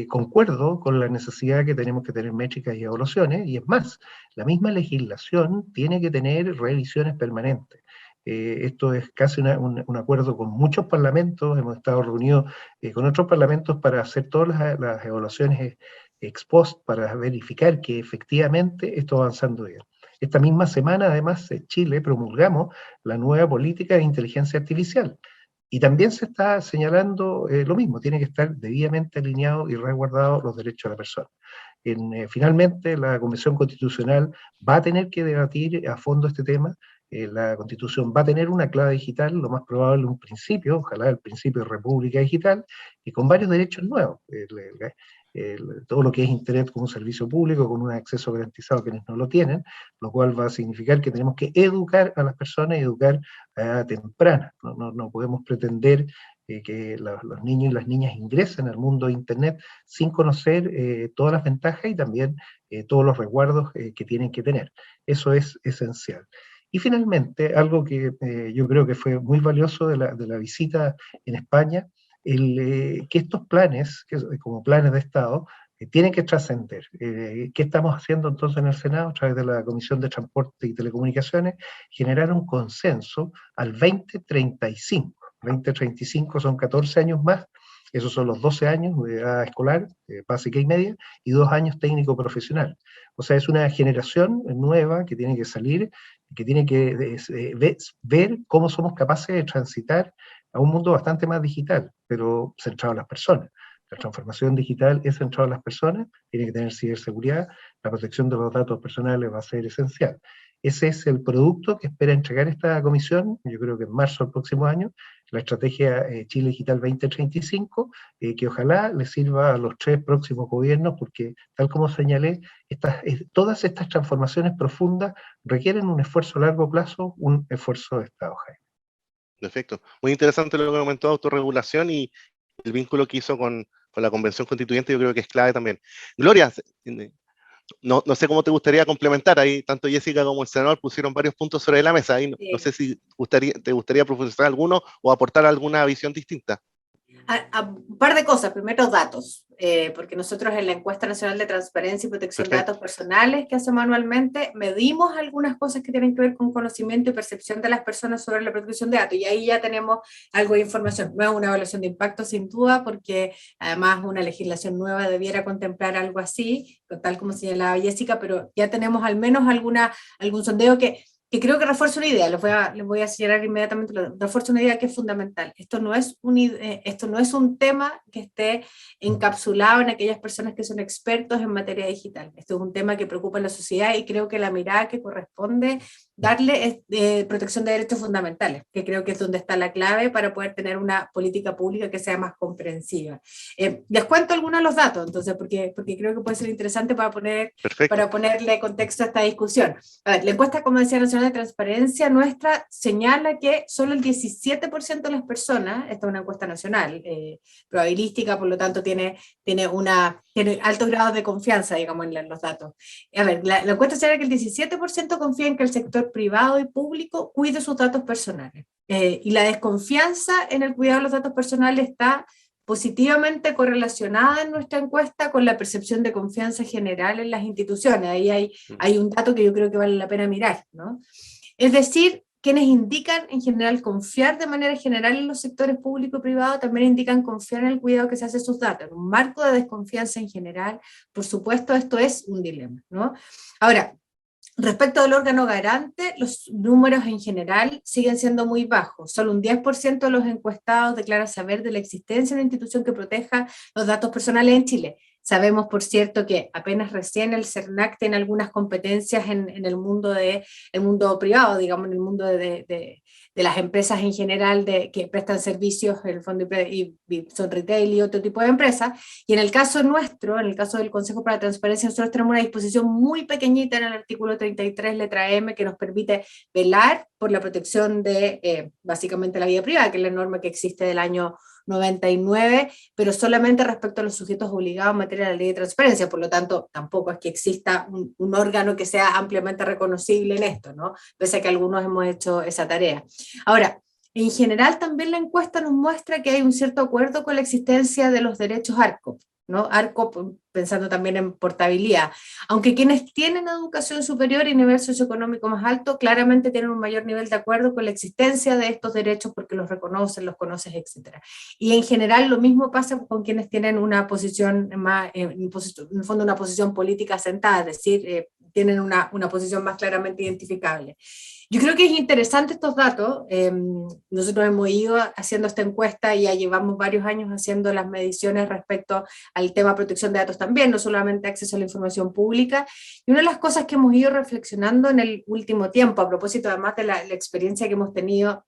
Concuerdo con la necesidad que tenemos que tener métricas y evaluaciones, y es más, la misma legislación tiene que tener revisiones permanentes. Esto es casi un acuerdo con muchos parlamentos, hemos estado reunidos con otros parlamentos para hacer todas las evaluaciones ex post, para verificar que efectivamente esto va avanzando bien. Esta misma semana, además, en Chile promulgamos la nueva política de inteligencia artificial, y también se está señalando lo mismo, tiene que estar debidamente alineado y resguardado los derechos de la persona. Finalmente, la Convención Constitucional va a tener que debatir a fondo este tema. La Constitución va a tener una clave digital, lo más probable un principio, ojalá el principio de República Digital, y con varios derechos nuevos. Todo lo que es Internet como un servicio público, con un acceso garantizado a quienes no lo tienen, lo cual va a significar que tenemos que educar a las personas y educar temprana. No podemos pretender que los niños y las niñas ingresen al mundo de Internet sin conocer todas las ventajas y también todos los resguardos que tienen que tener. Eso es esencial. Y finalmente, algo que yo creo que fue muy valioso de la visita en España, que estos planes, como planes de Estado, tienen que trascender. ¿Qué estamos haciendo entonces en el Senado? A través de la Comisión de Transporte y Telecomunicaciones, generar un consenso al 2035. 2035 son 14 años más, esos son los 12 años de edad escolar, básica y media, y 2 años técnico profesional. O sea, es una generación nueva que tiene que salir, que tiene que ver cómo somos capaces de transitar a un mundo bastante más digital, pero centrado en las personas. La transformación digital es centrada en las personas, tiene que tener ciberseguridad, la protección de los datos personales va a ser esencial. Ese es el producto que espera entregar esta comisión, yo creo que en marzo del próximo año, la estrategia Chile Digital 2035, que ojalá le sirva a los 3 próximos gobiernos, porque tal como señalé, todas estas transformaciones profundas requieren un esfuerzo a largo plazo, un esfuerzo de Estado, Jaime. Perfecto. Muy interesante lo que comentó, autorregulación y el vínculo que hizo con la Convención Constituyente, yo creo que es clave también. Gloria, no sé cómo te gustaría complementar, ahí tanto Jessica como el senador pusieron varios puntos sobre la mesa, ahí no sé si te gustaría profundizar alguno o aportar alguna visión distinta. Un par de cosas. Primero, datos, porque nosotros en la encuesta nacional de transparencia y protección de datos personales que hacemos anualmente, medimos algunas cosas que tienen que ver con conocimiento y percepción de las personas sobre la protección de datos, y ahí ya tenemos algo de información. No es una evaluación de impacto sin duda, porque además una legislación nueva debiera contemplar algo así, tal como señalaba Jessica, pero ya tenemos al menos algún sondeo que creo que refuerza una idea, les voy a señalar inmediatamente, refuerza una idea que es fundamental. Esto no es un tema que esté encapsulado en aquellas personas que son expertos en materia digital. Esto es un tema que preocupa a la sociedad, y creo que la mirada que corresponde darle es protección de derechos fundamentales, que creo que es donde está la clave para poder tener una política pública que sea más comprensiva. Les cuento algunos de los datos, entonces, porque creo que puede ser interesante para ponerle contexto a esta discusión. A ver, la encuesta, como decía, nacional de transparencia nuestra señala que solo el 17% de las personas, esta es una encuesta nacional, probabilística, por lo tanto tiene altos grados de confianza, digamos, en los datos. A ver, la encuesta señala que el 17% confía en que el sector privado y público cuide sus datos personales. Y la desconfianza en el cuidado de los datos personales está positivamente correlacionada en nuestra encuesta con la percepción de confianza general en las instituciones. Ahí hay un dato que yo creo que vale la pena mirar, ¿no? Es decir, quienes indican en general confiar de manera general en los sectores público y privado también indican confiar en el cuidado que se hace de sus datos. En un marco de desconfianza en general, por supuesto, esto es un dilema, ¿no? Ahora, respecto al órgano garante, los números en general siguen siendo muy bajos. Solo un 10% de los encuestados declara saber de la existencia de una institución que proteja los datos personales en Chile. Sabemos, por cierto, que apenas recién el CERNAC tiene algunas competencias en el mundo privado, digamos, en el mundo de las empresas en general que prestan servicios, en el fondo, y son retail y otro tipo de empresas. Y en el caso nuestro, en el caso del Consejo para la Transparencia, nosotros tenemos una disposición muy pequeñita en el artículo 33, letra M, que nos permite velar por la protección de, básicamente, la vida privada, que es la norma que existe del año 99, pero solamente respecto a los sujetos obligados en materia de la ley de transparencia. Por lo tanto, tampoco es que exista un órgano que sea ampliamente reconocible en esto, ¿no? Pese a que algunos hemos hecho esa tarea. Ahora, en general también la encuesta nos muestra que hay un cierto acuerdo con la existencia de los derechos ARCOP, ¿no? ARCOP, pensando también en portabilidad. Aunque quienes tienen educación superior y nivel socioeconómico más alto, claramente tienen un mayor nivel de acuerdo con la existencia de estos derechos porque los reconocen, los conoces, etc. Y en general lo mismo pasa con quienes tienen una posición más, en el fondo una posición política asentada, es decir, tienen una posición más claramente identificable. Yo creo que es interesante estos datos. Nosotros hemos ido haciendo esta encuesta y ya llevamos varios años haciendo las mediciones respecto al tema protección de datos también, no solamente acceso a la información pública. Y una de las cosas que hemos ido reflexionando en el último tiempo, a propósito además de la experiencia que hemos tenido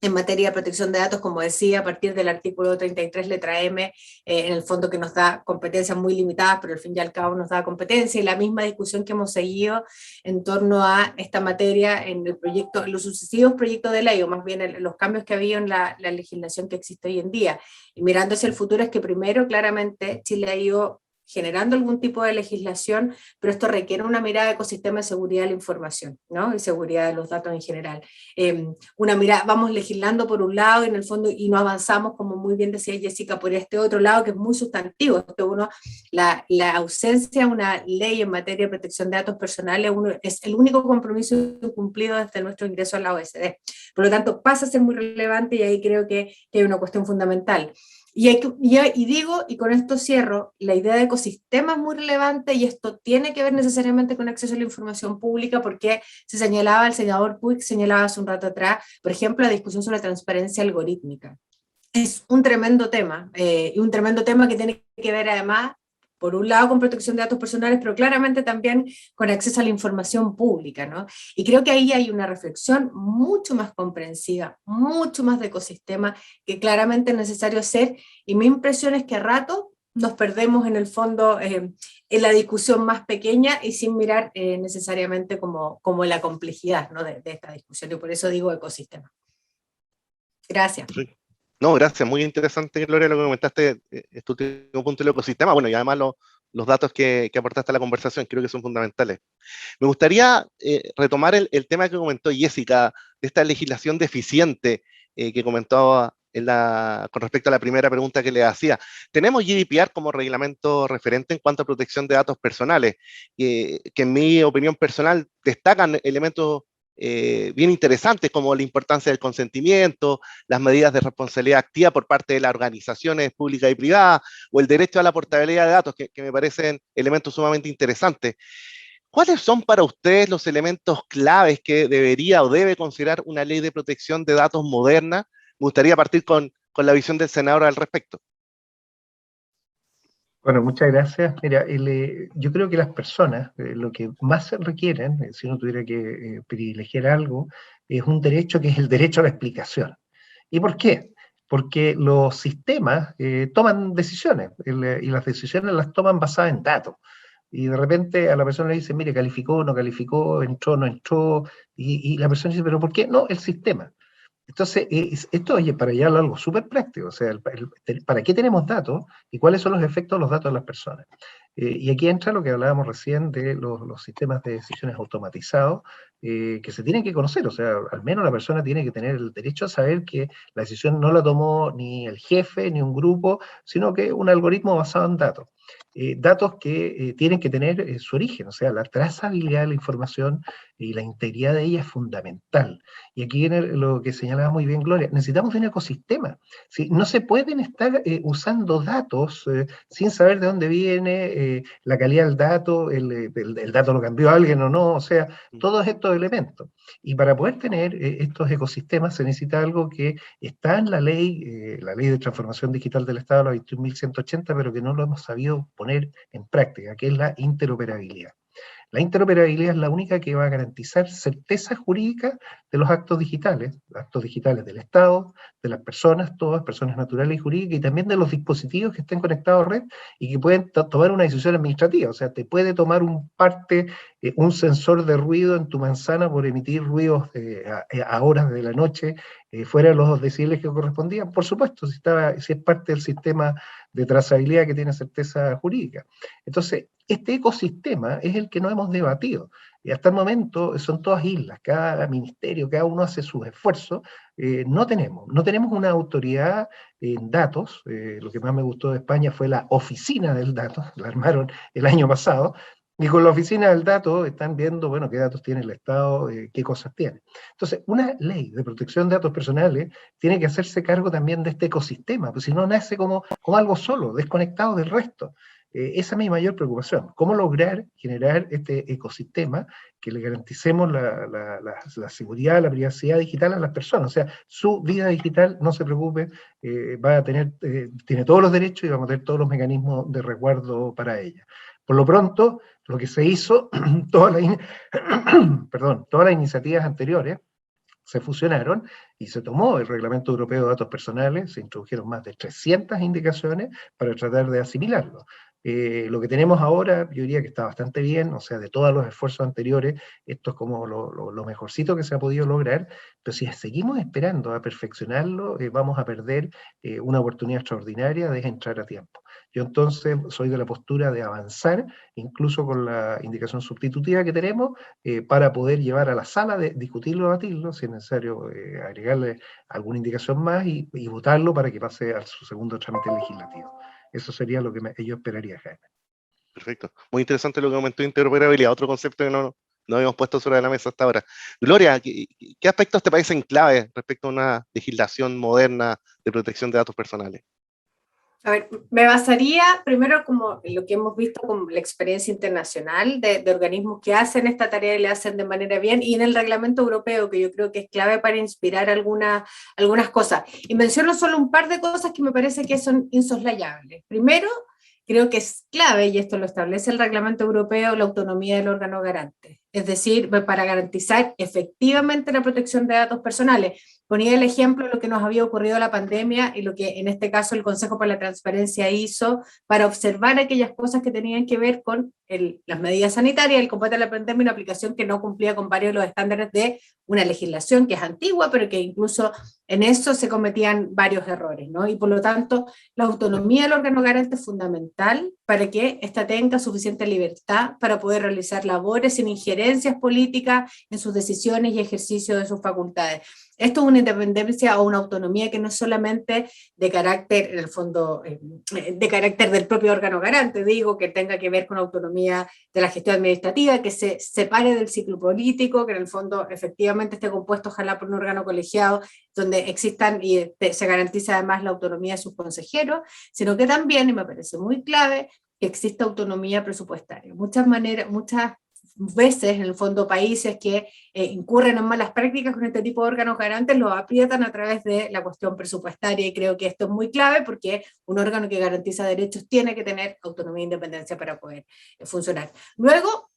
en materia de protección de datos, como decía, a partir del artículo 33, letra M, en el fondo que nos da competencias muy limitadas, pero al fin y al cabo nos da competencia, y la misma discusión que hemos seguido en torno a esta materia en el proyecto, en los sucesivos proyectos de ley, o más bien los cambios que ha habido en la legislación que existe hoy en día. Y mirando hacia el futuro es que primero, claramente, Chile ha ido generando algún tipo de legislación, pero esto requiere una mirada de ecosistema de seguridad de la información, ¿no? Y seguridad de los datos en general. Una mirada, vamos legislando por un lado, en el fondo, y no avanzamos, como muy bien decía Jessica, por este otro lado, que es muy sustantivo. Esto uno, la ausencia de una ley en materia de protección de datos personales es el único compromiso incumplido desde nuestro ingreso a la OECD. Por lo tanto, pasa a ser muy relevante, y ahí creo que hay una cuestión fundamental. Y digo, y con esto cierro, la idea de ecosistema es muy relevante, y esto tiene que ver necesariamente con acceso a la información pública, porque se señalaba, el senador Puig señalaba hace un rato atrás, por ejemplo, la discusión sobre la transparencia algorítmica. Es un tremendo tema, y un tremendo tema que tiene que ver además, por un lado, con protección de datos personales, pero claramente también con acceso a la información pública, ¿no? Y creo que ahí hay una reflexión mucho más comprensiva, mucho más de ecosistema, que claramente es necesario hacer, y mi impresión es que a rato nos perdemos en el fondo en la discusión más pequeña y sin mirar necesariamente como la complejidad, ¿no? de esta discusión, y por eso digo ecosistema. Gracias. Sí. No, gracias, muy interesante, Gloria, lo que comentaste, este último punto del ecosistema, bueno, y además los datos que aportaste a la conversación, creo que son fundamentales. Me gustaría retomar el tema que comentó Jessica, de esta legislación deficiente que comentaba con respecto a la primera pregunta que le hacía. Tenemos GDPR como reglamento referente en cuanto a protección de datos personales, que en mi opinión personal destacan elementos bien interesantes, como la importancia del consentimiento, las medidas de responsabilidad activa por parte de las organizaciones públicas y privadas, o el derecho a la portabilidad de datos, que me parecen elementos sumamente interesantes. ¿Cuáles son para ustedes los elementos claves que debería o debe considerar una ley de protección de datos moderna? Me gustaría partir con la visión del senador al respecto. Bueno, muchas gracias. Mira, yo creo que las personas lo que más se requieren, si uno tuviera que privilegiar algo, es un derecho que es el derecho a la explicación. ¿Y por qué? Porque los sistemas toman decisiones, y las decisiones las toman basadas en datos. Y de repente a la persona le dice, mire, calificó, no calificó, entró, no entró, y la persona dice, ¿pero por qué? No, el sistema. Entonces, esto, oye, para llevarlo a algo súper práctico, o sea, ¿para qué tenemos datos y cuáles son los efectos de los datos de las personas? Y aquí entra lo que hablábamos recién de los sistemas de decisiones automatizados, que se tienen que conocer, o sea, al menos la persona tiene que tener el derecho a saber que la decisión no la tomó ni el jefe, ni un grupo, sino que un algoritmo basado en datos. Datos que tienen que tener su origen, o sea, la trazabilidad de la información y la integridad de ella es fundamental. Y aquí viene lo que señalaba muy bien Gloria, necesitamos un ecosistema. ¿Sí? No se pueden estar usando datos sin saber de dónde viene, la calidad del dato, el dato lo cambió alguien o no, o sea, todos estos elementos. Y para poder tener estos ecosistemas se necesita algo que está en la ley de transformación digital del Estado, la 21.180, pero que no lo hemos sabido querido poner en práctica, que es la interoperabilidad. La interoperabilidad es la única que va a garantizar certeza jurídica de los actos digitales del Estado, de las personas, todas personas naturales y jurídicas, y también de los dispositivos que estén conectados a red y que pueden tomar una decisión administrativa. O sea, te puede tomar un sensor de ruido en tu manzana por emitir ruidos a horas de la noche, fuera de los decibeles que correspondían, por supuesto, si es parte del sistema de trazabilidad que tiene certeza jurídica. Entonces, este ecosistema es el que no hemos debatido. Y hasta el momento son todas islas, cada ministerio, cada uno hace sus esfuerzos. No tenemos una autoridad en datos. Lo que más me gustó de España fue la oficina del dato, la armaron el año pasado, y con la oficina del dato están viendo, bueno, qué datos tiene el Estado, qué cosas tiene. Entonces, una ley de protección de datos personales tiene que hacerse cargo también de este ecosistema, pues si no nace como algo solo, desconectado del resto. Esa es mi mayor preocupación. ¿Cómo lograr generar este ecosistema que le garanticemos la seguridad, la privacidad digital a las personas? O sea, su vida digital, no se preocupe, tiene todos los derechos y vamos a tener todos los mecanismos de resguardo para ella. Por lo pronto, lo que se hizo, todas las iniciativas anteriores se fusionaron y se tomó el Reglamento Europeo de Datos Personales, se introdujeron más de 300 indicaciones para tratar de asimilarlo. Lo que tenemos ahora, yo diría que está bastante bien, o sea, de todos los esfuerzos anteriores, esto es como lo mejorcito que se ha podido lograr, pero si seguimos esperando a perfeccionarlo, vamos a perder una oportunidad extraordinaria de entrar a tiempo. Yo entonces soy de la postura de avanzar, incluso con la indicación sustitutiva que tenemos, para poder llevar a la sala, de discutirlo, debatirlo, si es necesario agregarle alguna indicación más y votarlo para que pase a su segundo trámite legislativo. Eso sería lo que yo esperaría, Jaime. Perfecto. Muy interesante lo que comentó, interoperabilidad, otro concepto que no habíamos puesto sobre la mesa hasta ahora. Gloria, ¿qué aspectos te parecen clave respecto a una legislación moderna de protección de datos personales? A ver, me basaría primero como en lo que hemos visto como la experiencia internacional de organismos que hacen esta tarea y la hacen de manera bien, y en el reglamento europeo, que yo creo que es clave para inspirar algunas cosas. Y menciono solo un par de cosas que me parece que son insoslayables. Primero, creo que es clave, y esto lo establece el reglamento europeo, la autonomía del órgano garante. Es decir, para garantizar efectivamente la protección de datos personales. Ponía el ejemplo de lo que nos había ocurrido la pandemia y lo que en este caso el Consejo para la Transparencia hizo para observar aquellas cosas que tenían que ver con las medidas sanitarias, el combate a la pandemia, una aplicación que no cumplía con varios de los estándares de una legislación que es antigua, pero que incluso en eso se cometían varios errores, ¿no? Y por lo tanto, la autonomía del órgano garante es fundamental para que ésta tenga suficiente libertad para poder realizar labores sin injerencias políticas en sus decisiones y ejercicio de sus facultades. Esto es una independencia o una autonomía que no es solamente de carácter, en el fondo, de carácter del propio órgano garante, digo, que tenga que ver con autonomía de la gestión administrativa, que se separe del ciclo político, que en el fondo efectivamente esté compuesto ojalá por un órgano colegiado donde existan y se garantiza además la autonomía de sus consejeros, sino que también, y me parece muy clave, que exista autonomía presupuestaria. Muchas veces, en el fondo, países que incurren en malas prácticas con este tipo de órganos garantes lo aprietan a través de la cuestión presupuestaria, y creo que esto es muy clave porque un órgano que garantiza derechos tiene que tener autonomía e independencia para poder funcionar. Luego,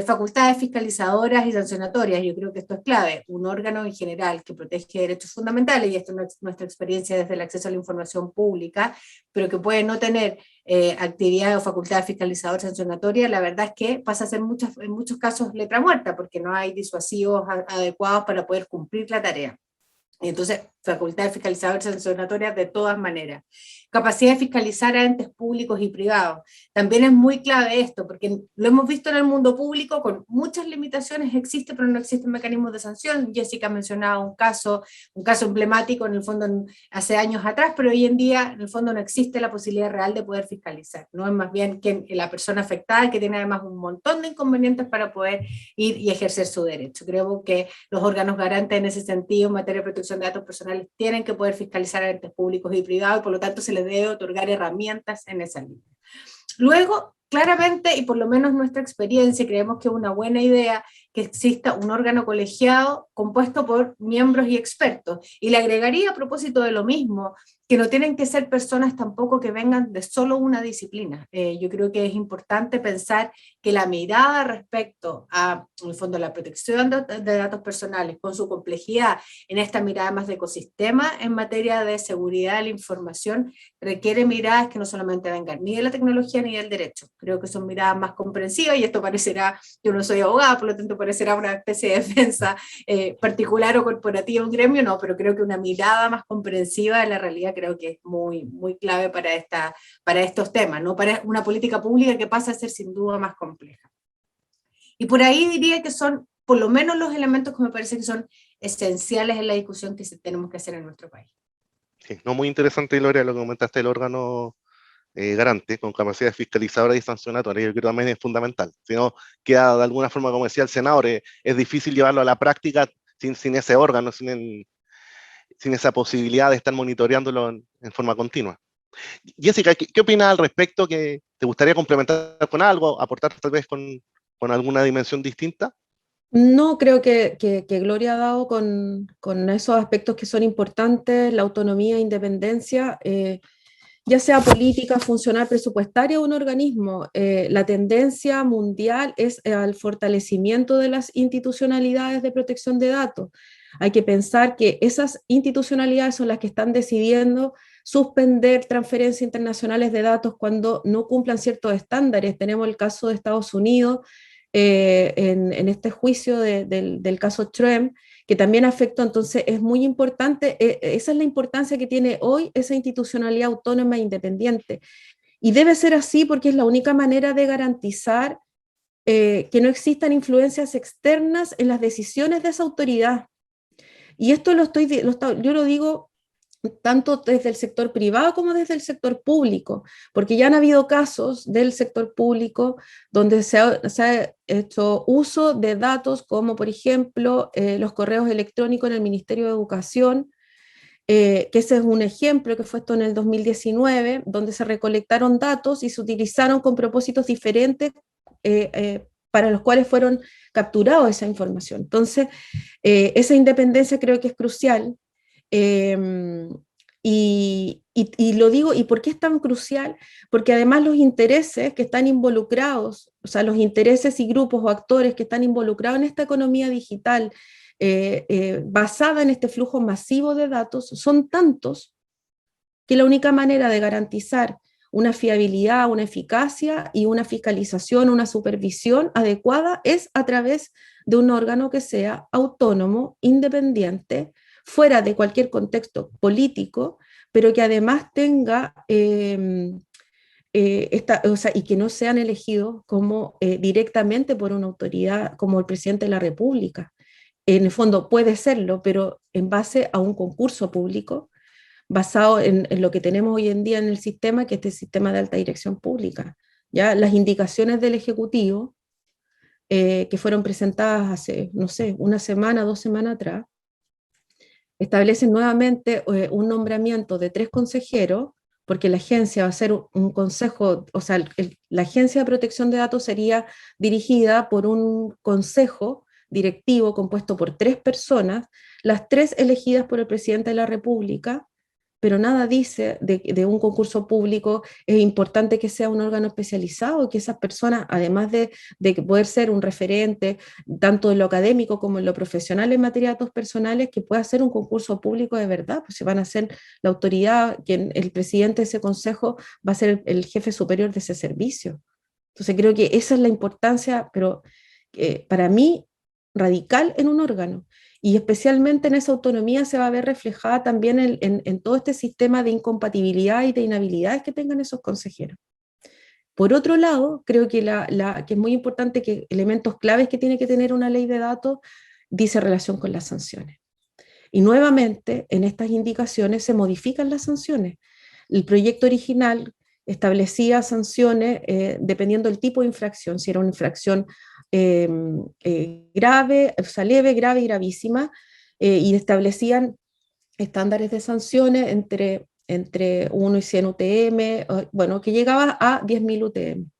facultades fiscalizadoras y sancionatorias, yo creo que esto es clave. Un órgano en general que protege derechos fundamentales, y esto no es nuestra experiencia desde el acceso a la información pública, pero que puede no tener actividad o facultad fiscalizadora sancionatoria, la verdad es que pasa a ser en muchos casos letra muerta, porque no hay disuasivos adecuados para poder cumplir la tarea. Entonces, facultad fiscalizadora sancionatoria de todas maneras. Capacidad de fiscalizar a entes públicos y privados. También es muy clave esto, porque lo hemos visto en el mundo público con muchas limitaciones, existe, pero no existen mecanismos de sanción. Jessica mencionaba un caso emblemático en el fondo hace años atrás, pero hoy en día en el fondo no existe la posibilidad real de poder fiscalizar, ¿no? Es más bien que la persona afectada, que tiene además un montón de inconvenientes para poder ir y ejercer su derecho. Creo que los órganos garantes en ese sentido, en materia de protección de datos personales, tienen que poder fiscalizar a entes públicos y privados, y por lo tanto se les debe otorgar herramientas en esa línea. Luego, claramente, y por lo menos nuestra experiencia, creemos que es una buena idea que exista un órgano colegiado compuesto por miembros y expertos. Y le agregaría a propósito de lo mismo, que no tienen que ser personas tampoco que vengan de solo una disciplina. Yo creo que es importante pensar que la mirada respecto a, en el fondo, la protección de datos personales, con su complejidad, en esta mirada más de ecosistema en materia de seguridad de la información, requiere miradas que no solamente vengan ni de la tecnología ni del derecho. Creo que son miradas más comprensivas, y esto parecerá, yo no soy abogada, por lo tanto parecerá una especie de defensa particular o corporativa, un gremio, no, pero creo que una mirada más comprensiva de la realidad creo que es muy, muy clave para estos temas, ¿no? Para una política pública que pasa a ser sin duda más compleja. Y por ahí diría que son por lo menos los elementos que me parece que son esenciales en la discusión que tenemos que hacer en nuestro país. Sí, no, muy interesante, Gloria, lo que comentaste del órgano garante con capacidad fiscalizadora y sancionatoria. Yo creo que también es fundamental. Si no, queda de alguna forma, como decía el senador, es difícil llevarlo a la práctica sin ese órgano, sin esa posibilidad de estar monitoreándolo en forma continua. Jessica, ¿qué opinas al respecto? ¿Que te gustaría complementar con algo, aportar tal vez con alguna dimensión distinta? No, creo que Gloria ha dado con esos aspectos que son importantes, la autonomía e independencia, ya sea política, funcional, presupuestaria o un organismo. La tendencia mundial es al fortalecimiento de las institucionalidades de protección de datos. Hay que pensar que esas institucionalidades son las que están decidiendo suspender transferencias internacionales de datos cuando no cumplan ciertos estándares. Tenemos el caso de Estados Unidos, en este juicio del caso Trump, que también afectó. Entonces es muy importante, esa es la importancia que tiene hoy esa institucionalidad autónoma e independiente. Y debe ser así porque es la única manera de garantizar que no existan influencias externas en las decisiones de esa autoridad. Y esto yo lo digo tanto desde el sector privado como desde el sector público, porque ya han habido casos del sector público donde se ha hecho uso de datos como, por ejemplo, los correos electrónicos en el Ministerio de Educación, que ese es un ejemplo que fue esto en el 2019, donde se recolectaron datos y se utilizaron con propósitos diferentes para los cuales fueron capturados esa información. Entonces, esa independencia creo que es crucial. Y lo digo, ¿y por qué es tan crucial? Porque además los intereses que están involucrados, o sea, los intereses y grupos o actores que están involucrados en esta economía digital basada en este flujo masivo de datos, son tantos que la única manera de garantizar una fiabilidad, una eficacia y una fiscalización, una supervisión adecuada es a través de un órgano que sea autónomo, independiente, fuera de cualquier contexto político, pero que además tenga, o sea, y que no sean elegidos como directamente por una autoridad como el presidente de la República. En el fondo puede serlo, pero en base a un concurso público, basado en lo que tenemos hoy en día en el sistema, que es este sistema de alta dirección pública. ¿Ya? Las indicaciones del Ejecutivo, que fueron presentadas hace, no sé, una semana, 2 semanas atrás, establecen nuevamente un nombramiento de 3 consejeros, porque la agencia va a ser un consejo, o sea, la Agencia de Protección de Datos sería dirigida por un consejo directivo compuesto por 3 personas, las 3 elegidas por el presidente de la República, pero nada dice de un concurso público. Es importante que sea un órgano especializado y que esas personas, además de poder ser un referente, tanto en lo académico como en lo profesional en materia de datos personales, que pueda ser un concurso público de verdad, pues se van a ser la autoridad, el presidente de ese consejo va a ser el jefe superior de ese servicio. Entonces creo que esa es la importancia, pero para mí, radical en un órgano. Y especialmente en esa autonomía se va a ver reflejada también en todo este sistema de incompatibilidad y de inhabilidades que tengan esos consejeros. Por otro lado, creo que que es muy importante que elementos claves que tiene que tener una ley de datos dice relación con las sanciones. Y nuevamente, en estas indicaciones se modifican las sanciones. El proyecto original establecía sanciones dependiendo del tipo de infracción, si era una infracción grave, o sea, leve, grave y gravísima, y establecían estándares de sanciones entre 1 y 100 UTM, bueno, que llegaba a 10.000 UTM.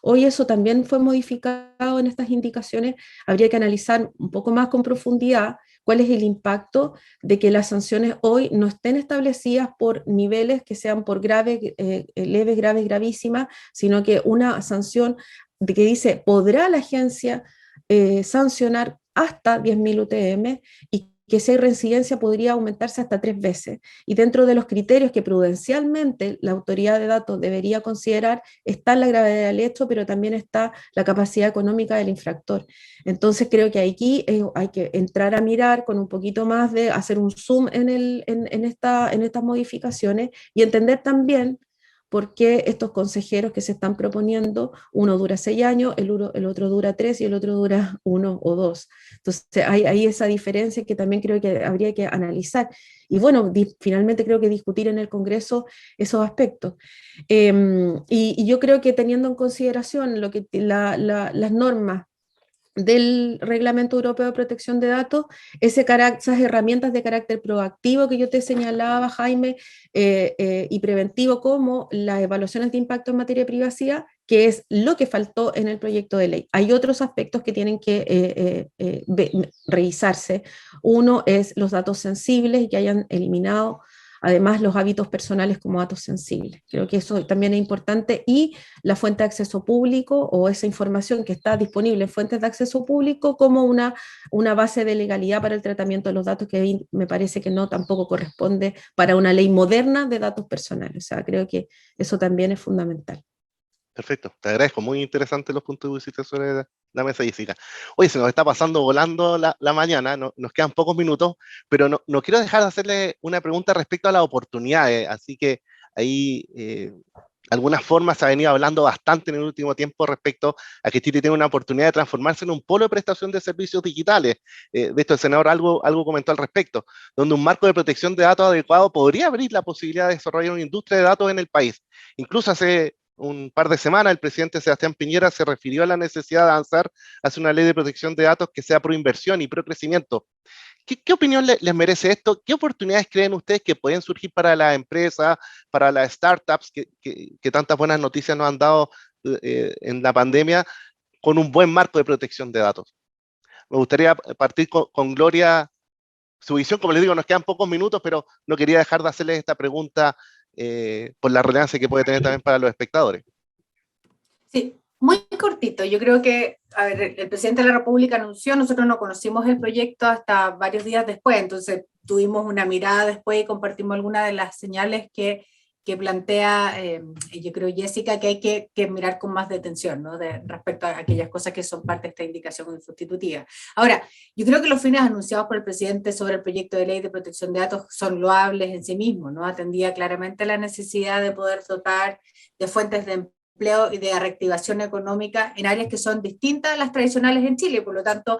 Hoy eso también fue modificado en estas indicaciones. Habría que analizar un poco más con profundidad cuál es el impacto de que las sanciones hoy no estén establecidas por niveles que sean por graves, leves, graves, gravísimas, sino que una sanción de que dice, podrá la agencia sancionar hasta 10.000 UTM y que si hay reincidencia podría aumentarse hasta 3 veces. Y dentro de los criterios que prudencialmente la autoridad de datos debería considerar está la gravedad del hecho, pero también está la capacidad económica del infractor. Entonces creo que aquí hay que entrar a mirar con un poquito más de hacer un zoom en estas modificaciones y entender también por qué estos consejeros que se están proponiendo, uno dura 6 años, el otro dura 3 y el otro dura 1 o 2. Entonces hay esa diferencia que también creo que habría que analizar. Y bueno, finalmente creo que discutir en el Congreso esos aspectos. Y yo creo que teniendo en consideración lo que las normas del Reglamento Europeo de Protección de Datos, esas herramientas de carácter proactivo que yo te señalaba, Jaime, y preventivo, como las evaluaciones de impacto en materia de privacidad, que es lo que faltó en el proyecto de ley. Hay otros aspectos que tienen que revisarse. Uno es los datos sensibles y que hayan eliminado además los hábitos personales como datos sensibles. Creo que eso también es importante, y la fuente de acceso público o esa información que está disponible en fuentes de acceso público como una base de legalidad para el tratamiento de los datos, que me parece que no tampoco corresponde para una ley moderna de datos personales. O sea, creo que eso también es fundamental. Perfecto, te agradezco, muy interesantes los puntos de vista sobre la mesa, Jessica. Oye, se nos está pasando volando la mañana, nos quedan pocos minutos, pero no quiero dejar de hacerle una pregunta respecto a las oportunidades, así que ahí de alguna forma se ha venido hablando bastante en el último tiempo respecto a que Chile tiene una oportunidad de transformarse en un polo de prestación de servicios digitales. De esto el senador algo comentó al respecto, donde un marco de protección de datos adecuado podría abrir la posibilidad de desarrollar una industria de datos en el país. Incluso hace un par de semanas, el presidente Sebastián Piñera se refirió a la necesidad de avanzar hacia una ley de protección de datos que sea pro inversión y pro crecimiento. ¿Qué opinión les merece esto? ¿Qué oportunidades creen ustedes que pueden surgir para las empresas, para las startups que tantas buenas noticias nos han dado en la pandemia, con un buen marco de protección de datos? Me gustaría partir con Gloria, su visión. Como les digo, nos quedan pocos minutos, pero no quería dejar de hacerles esta pregunta por la relevancia que puede tener también para los espectadores. Sí, muy cortito. Yo creo que, a ver, el presidente de la República anunció, nosotros no conocimos el proyecto hasta varios días después, entonces tuvimos una mirada después y compartimos algunas de las señales que plantea, yo creo, Jessica, que hay que mirar con más detención, ¿no? Respecto a aquellas cosas que son parte de esta indicación sustitutiva. Ahora, yo creo que los fines anunciados por el presidente sobre el proyecto de ley de protección de datos son loables en sí mismos, ¿no? Atendía claramente la necesidad de poder dotar de fuentes de empleo y de reactivación económica en áreas que son distintas a las tradicionales en Chile, por lo tanto,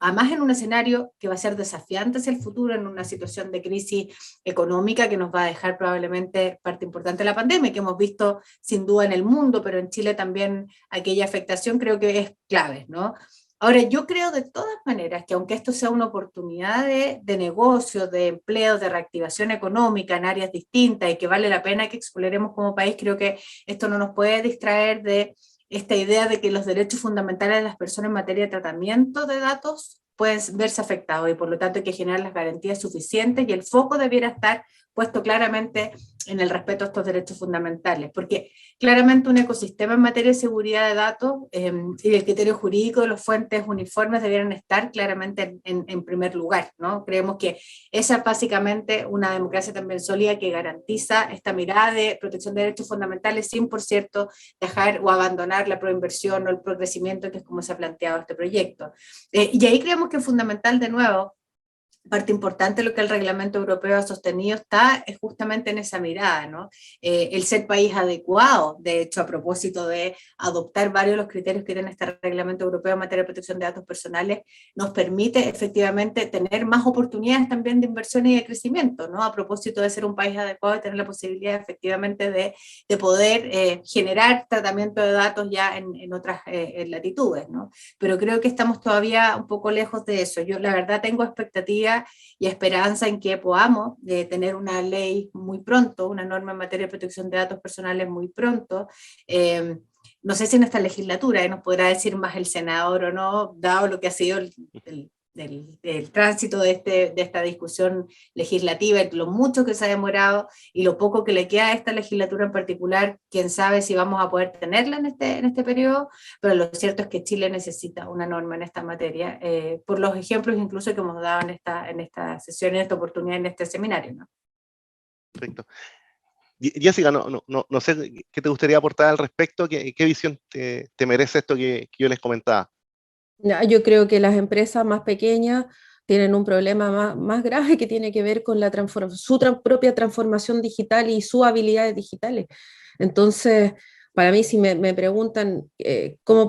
además en un escenario que va a ser desafiante hacia el futuro, en una situación de crisis económica que nos va a dejar probablemente parte importante de la pandemia, que hemos visto sin duda en el mundo, pero en Chile también aquella afectación creo que es clave, ¿no? Ahora, yo creo de todas maneras que aunque esto sea una oportunidad de negocio, de empleo, de reactivación económica en áreas distintas y que vale la pena que exploremos como país, creo que esto no nos puede distraer de esta idea de que los derechos fundamentales de las personas en materia de tratamiento de datos pueden verse afectados y por lo tanto hay que generar las garantías suficientes y el foco debiera estar puesto claramente en el respeto a estos derechos fundamentales, porque claramente un ecosistema en materia de seguridad de datos y el criterio jurídico de las fuentes uniformes debieran estar claramente en primer lugar, ¿no? Creemos que esa es básicamente una democracia también sólida que garantiza esta mirada de protección de derechos fundamentales sin, por cierto, dejar o abandonar la proinversión o el progresimiento, que es como se ha planteado este proyecto. Y ahí creemos que es fundamental, de nuevo, parte importante de lo que el reglamento europeo ha sostenido es justamente en esa mirada, ¿no? El ser país adecuado, de hecho, a propósito de adoptar varios de los criterios que tiene este reglamento europeo en materia de protección de datos personales, nos permite efectivamente tener más oportunidades también de inversión y de crecimiento, ¿no? A propósito de ser un país adecuado y tener la posibilidad efectivamente de poder generar tratamiento de datos ya en otras latitudes, ¿no? Pero creo que estamos todavía un poco lejos de eso. Yo la verdad tengo expectativas y esperanza en que podamos tener una ley muy pronto, una norma en materia de protección de datos personales muy pronto. no sé si en esta legislatura, y nos podrá decir más el senador o no, dado lo que ha sido el tránsito de esta discusión legislativa, lo mucho que se ha demorado y lo poco que le queda a esta legislatura en particular, quién sabe si vamos a poder tenerla en este periodo, pero lo cierto es que Chile necesita una norma en esta materia, por los ejemplos incluso que hemos dado en esta sesión, en esta oportunidad, en este seminario, ¿no? Perfecto. Jessica, no sé qué te gustaría aportar al respecto, qué visión te merece esto que yo les comentaba. Yo creo que las empresas más pequeñas tienen un problema más grave que tiene que ver con su propia transformación digital y sus habilidades digitales. Entonces, para mí, si me preguntan cómo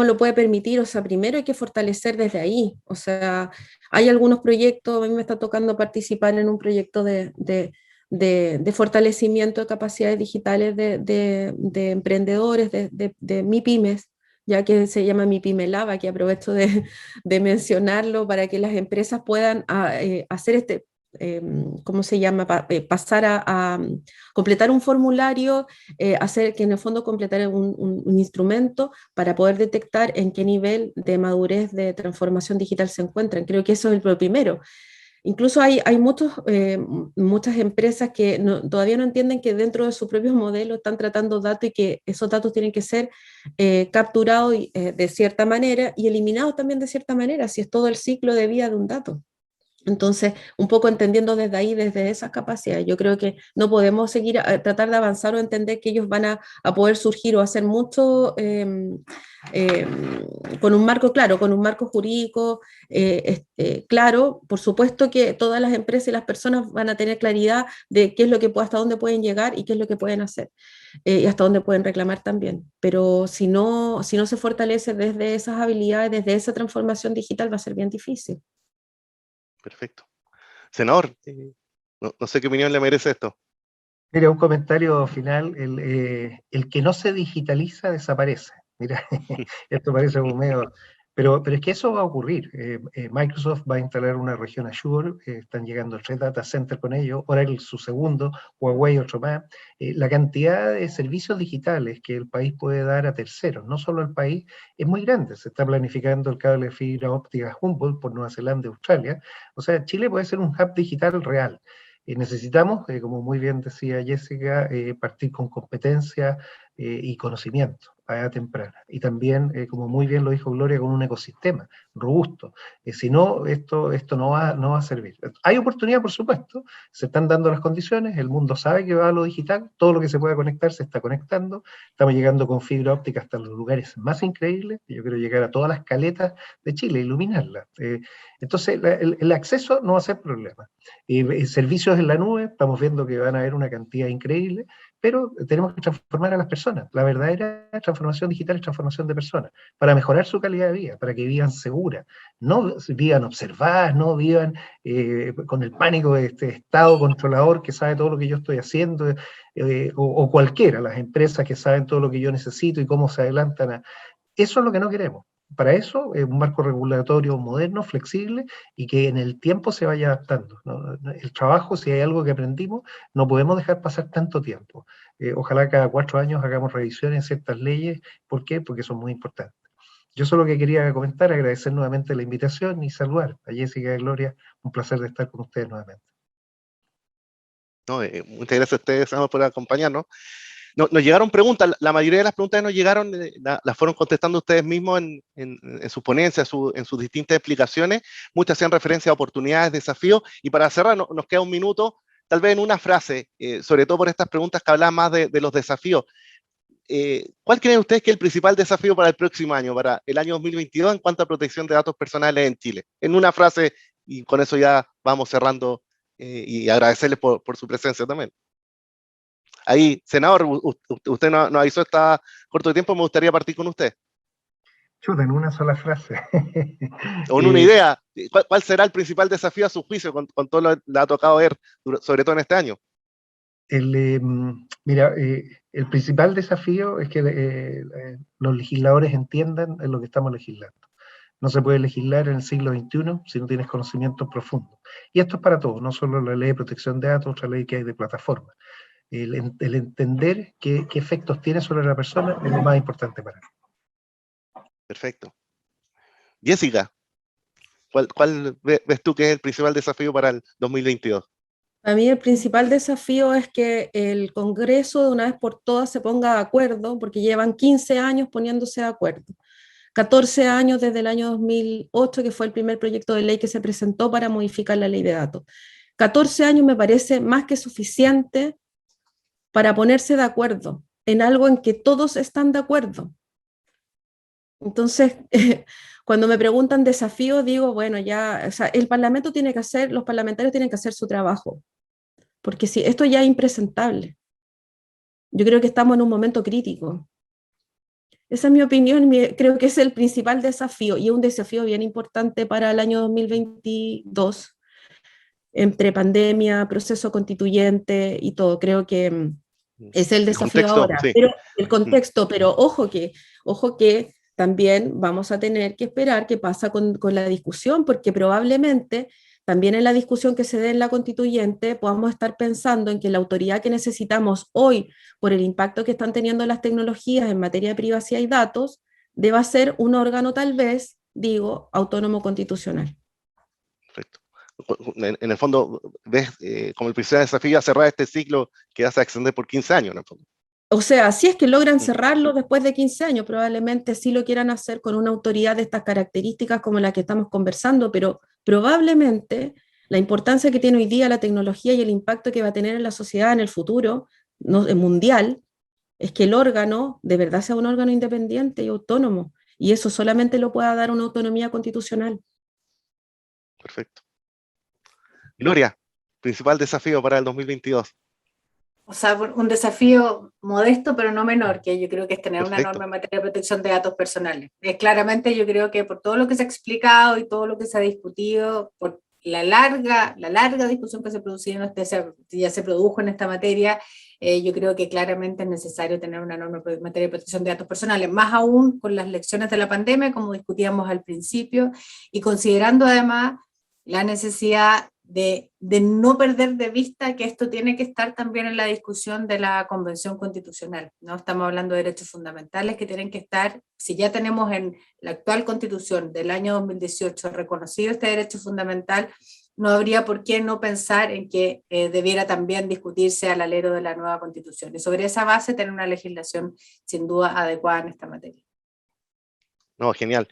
lo puede permitir, o sea, primero hay que fortalecer desde ahí. O sea, hay algunos proyectos, a mí me está tocando participar en un proyecto de fortalecimiento de capacidades digitales de emprendedores, de MIPYMES, ya que se llama MIPYME Lab, que aprovecho de mencionarlo para que las empresas puedan hacer ¿cómo se llama? Pasar a completar un formulario, hacer que en el fondo completar un instrumento para poder detectar en qué nivel de madurez de transformación digital se encuentran. Creo que eso es lo primero. Incluso hay muchas empresas que todavía no entienden que dentro de su propio modelo están tratando datos y que esos datos tienen que ser capturados de cierta manera y eliminados también de cierta manera, si es todo el ciclo de vida de un dato. Entonces, un poco entendiendo desde ahí, desde esas capacidades, yo creo que no podemos seguir a tratar de avanzar o entender que ellos van a poder surgir o hacer mucho con un marco claro, con un marco jurídico claro. Por supuesto que todas las empresas y las personas van a tener claridad de qué es lo que hasta dónde pueden llegar y qué es lo que pueden hacer y hasta dónde pueden reclamar también. Pero si no se fortalece desde esas habilidades, desde esa transformación digital, va a ser bien difícil. Perfecto. Senador, no sé qué opinión le merece esto. Mira, un comentario final, el que no se digitaliza desaparece. Mira, esto parece un medio, pero es que eso va a ocurrir. Microsoft va a instalar una región Azure, están llegando 3 data centers con ello, Oracle su segundo, Huawei otro más. La cantidad de servicios digitales que el país puede dar a terceros, no solo al país, es muy grande. Se está planificando el cable de fibra óptica Humboldt por Nueva Zelanda y Australia. O sea, Chile puede ser un hub digital real. Necesitamos, como muy bien decía Jessica, partir con competencia y conocimiento a edad temprana. Y también, como muy bien lo dijo Gloria, con un ecosistema robusto. Si no, esto no va a servir. Hay oportunidad, por supuesto, se están dando las condiciones, el mundo sabe que va a lo digital, todo lo que se pueda conectar se está conectando, estamos llegando con fibra óptica hasta los lugares más increíbles, yo quiero llegar a todas las caletas de Chile, iluminarlas. Entonces, el acceso no va a ser problema. Servicios en la nube, estamos viendo que van a haber una cantidad increíble, pero tenemos que transformar a las personas. La verdadera transformación digital es transformación de personas, para mejorar su calidad de vida, para que vivan seguras, no vivan observadas, no vivan con el pánico de este Estado controlador que sabe todo lo que yo estoy haciendo, o cualquiera, las empresas que saben todo lo que yo necesito y cómo se adelantan. Eso es lo que no queremos. Para eso, un marco regulatorio moderno, flexible, y que en el tiempo se vaya adaptando, ¿no? El trabajo, si hay algo que aprendimos, no podemos dejar pasar tanto tiempo. Ojalá cada 4 años hagamos revisiones en ciertas leyes. ¿Por qué? Porque son muy importantes. Yo solo que quería comentar, agradecer nuevamente la invitación y saludar a Jessica y Gloria. Un placer de estar con ustedes nuevamente. No, muchas gracias a ustedes por acompañarnos. Nos llegaron preguntas, la mayoría de las preguntas que nos llegaron las fueron contestando ustedes mismos en sus ponencias, en sus distintas explicaciones. Muchas hacían referencia a oportunidades, desafíos, y para cerrar nos queda un minuto, tal vez en una frase, sobre todo por estas preguntas que hablan más de los desafíos. ¿Cuál creen ustedes que es el principal desafío para el próximo año, para el año 2022, en cuanto a protección de datos personales en Chile? En una frase, y con eso ya vamos cerrando, y agradecerles por su presencia también. Ahí, senador, usted nos avisó, está corto de tiempo, me gustaría partir con usted. Chuta, en una sola frase. O en una idea, ¿cuál será el principal desafío a su juicio con todo lo que le ha tocado ver, sobre todo en este año? Mira, el principal desafío es que los legisladores entiendan en lo que estamos legislando. No se puede legislar en el siglo XXI si no tienes conocimientos profundos. Y esto es para todos, no solo la ley de protección de datos, otra ley que hay de plataforma. el entender qué efectos tiene sobre la persona es lo más importante para mí. Perfecto. Jessica, ¿cuál ves tú que es el principal desafío para el 2022? Para mí el principal desafío es que el Congreso de una vez por todas se ponga de acuerdo, porque llevan 15 años poniéndose de acuerdo. 14 años desde el año 2008, que fue el primer proyecto de ley que se presentó para modificar la ley de datos. 14 años me parece más que suficiente para ponerse de acuerdo en algo en que todos están de acuerdo. Entonces, cuando me preguntan desafíos, digo, bueno, ya, o sea, el Parlamento tiene que hacer, los parlamentarios tienen que hacer su trabajo, porque si esto ya es impresentable. Yo creo que estamos en un momento crítico. Esa es mi opinión, creo que es el principal desafío, y es un desafío bien importante para el año 2022, entre pandemia, proceso constituyente y todo. Creo que es el desafío ahora. Sí. Pero el contexto, pero ojo que también vamos a tener que esperar qué pasa con la discusión, porque probablemente también en la discusión que se dé en la constituyente podamos estar pensando en que la autoridad que necesitamos hoy, por el impacto que están teniendo las tecnologías en materia de privacidad y datos, deba ser un órgano tal vez, digo, autónomo constitucional. Perfecto. En el fondo, ves como el principal desafío a cerrar este ciclo que vas a extender por 15 años, en el fondo. O sea, si es que logran cerrarlo después de 15 años, probablemente sí lo quieran hacer con una autoridad de estas características como la que estamos conversando, pero probablemente la importancia que tiene hoy día la tecnología y el impacto que va a tener en la sociedad en el futuro mundial es que el órgano de verdad sea un órgano independiente y autónomo, y eso solamente lo pueda dar una autonomía constitucional. Perfecto. Gloria, principal desafío para el 2022. O sea, un desafío modesto, pero no menor, que yo creo que es tener una Perfecto. norma en materia de protección de datos personales. Claramente yo creo que por todo lo que se ha explicado y todo lo que se ha discutido, por la larga discusión que ya se produjo en esta materia, yo creo que claramente es necesario tener una norma en materia de protección de datos personales, más aún con las lecciones de la pandemia, como discutíamos al principio, y considerando además la necesidad de no perder de vista que esto tiene que estar también en la discusión de la Convención Constitucional, ¿no? Estamos hablando de derechos fundamentales que tienen que estar, si ya tenemos en la actual Constitución del año 2018 reconocido este derecho fundamental, no habría por qué no pensar en que debiera también discutirse al alero de la nueva Constitución, y sobre esa base tener una legislación sin duda adecuada en esta materia. No, genial.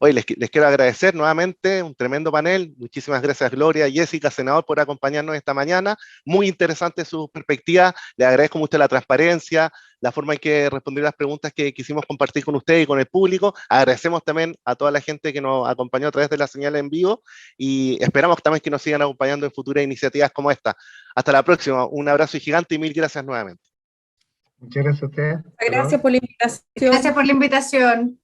Oye, les quiero agradecer nuevamente, un tremendo panel. Muchísimas gracias, Gloria, Jessica, senador, por acompañarnos esta mañana. Muy interesante su perspectiva. Le agradezco mucho la transparencia, la forma en que respondieron las preguntas que quisimos compartir con ustedes y con el público. Agradecemos también a toda la gente que nos acompañó a través de la señal en vivo y esperamos también que nos sigan acompañando en futuras iniciativas como esta. Hasta la próxima. Un abrazo gigante y mil gracias nuevamente. Muchas gracias a ustedes. Gracias por la invitación. Gracias por la invitación.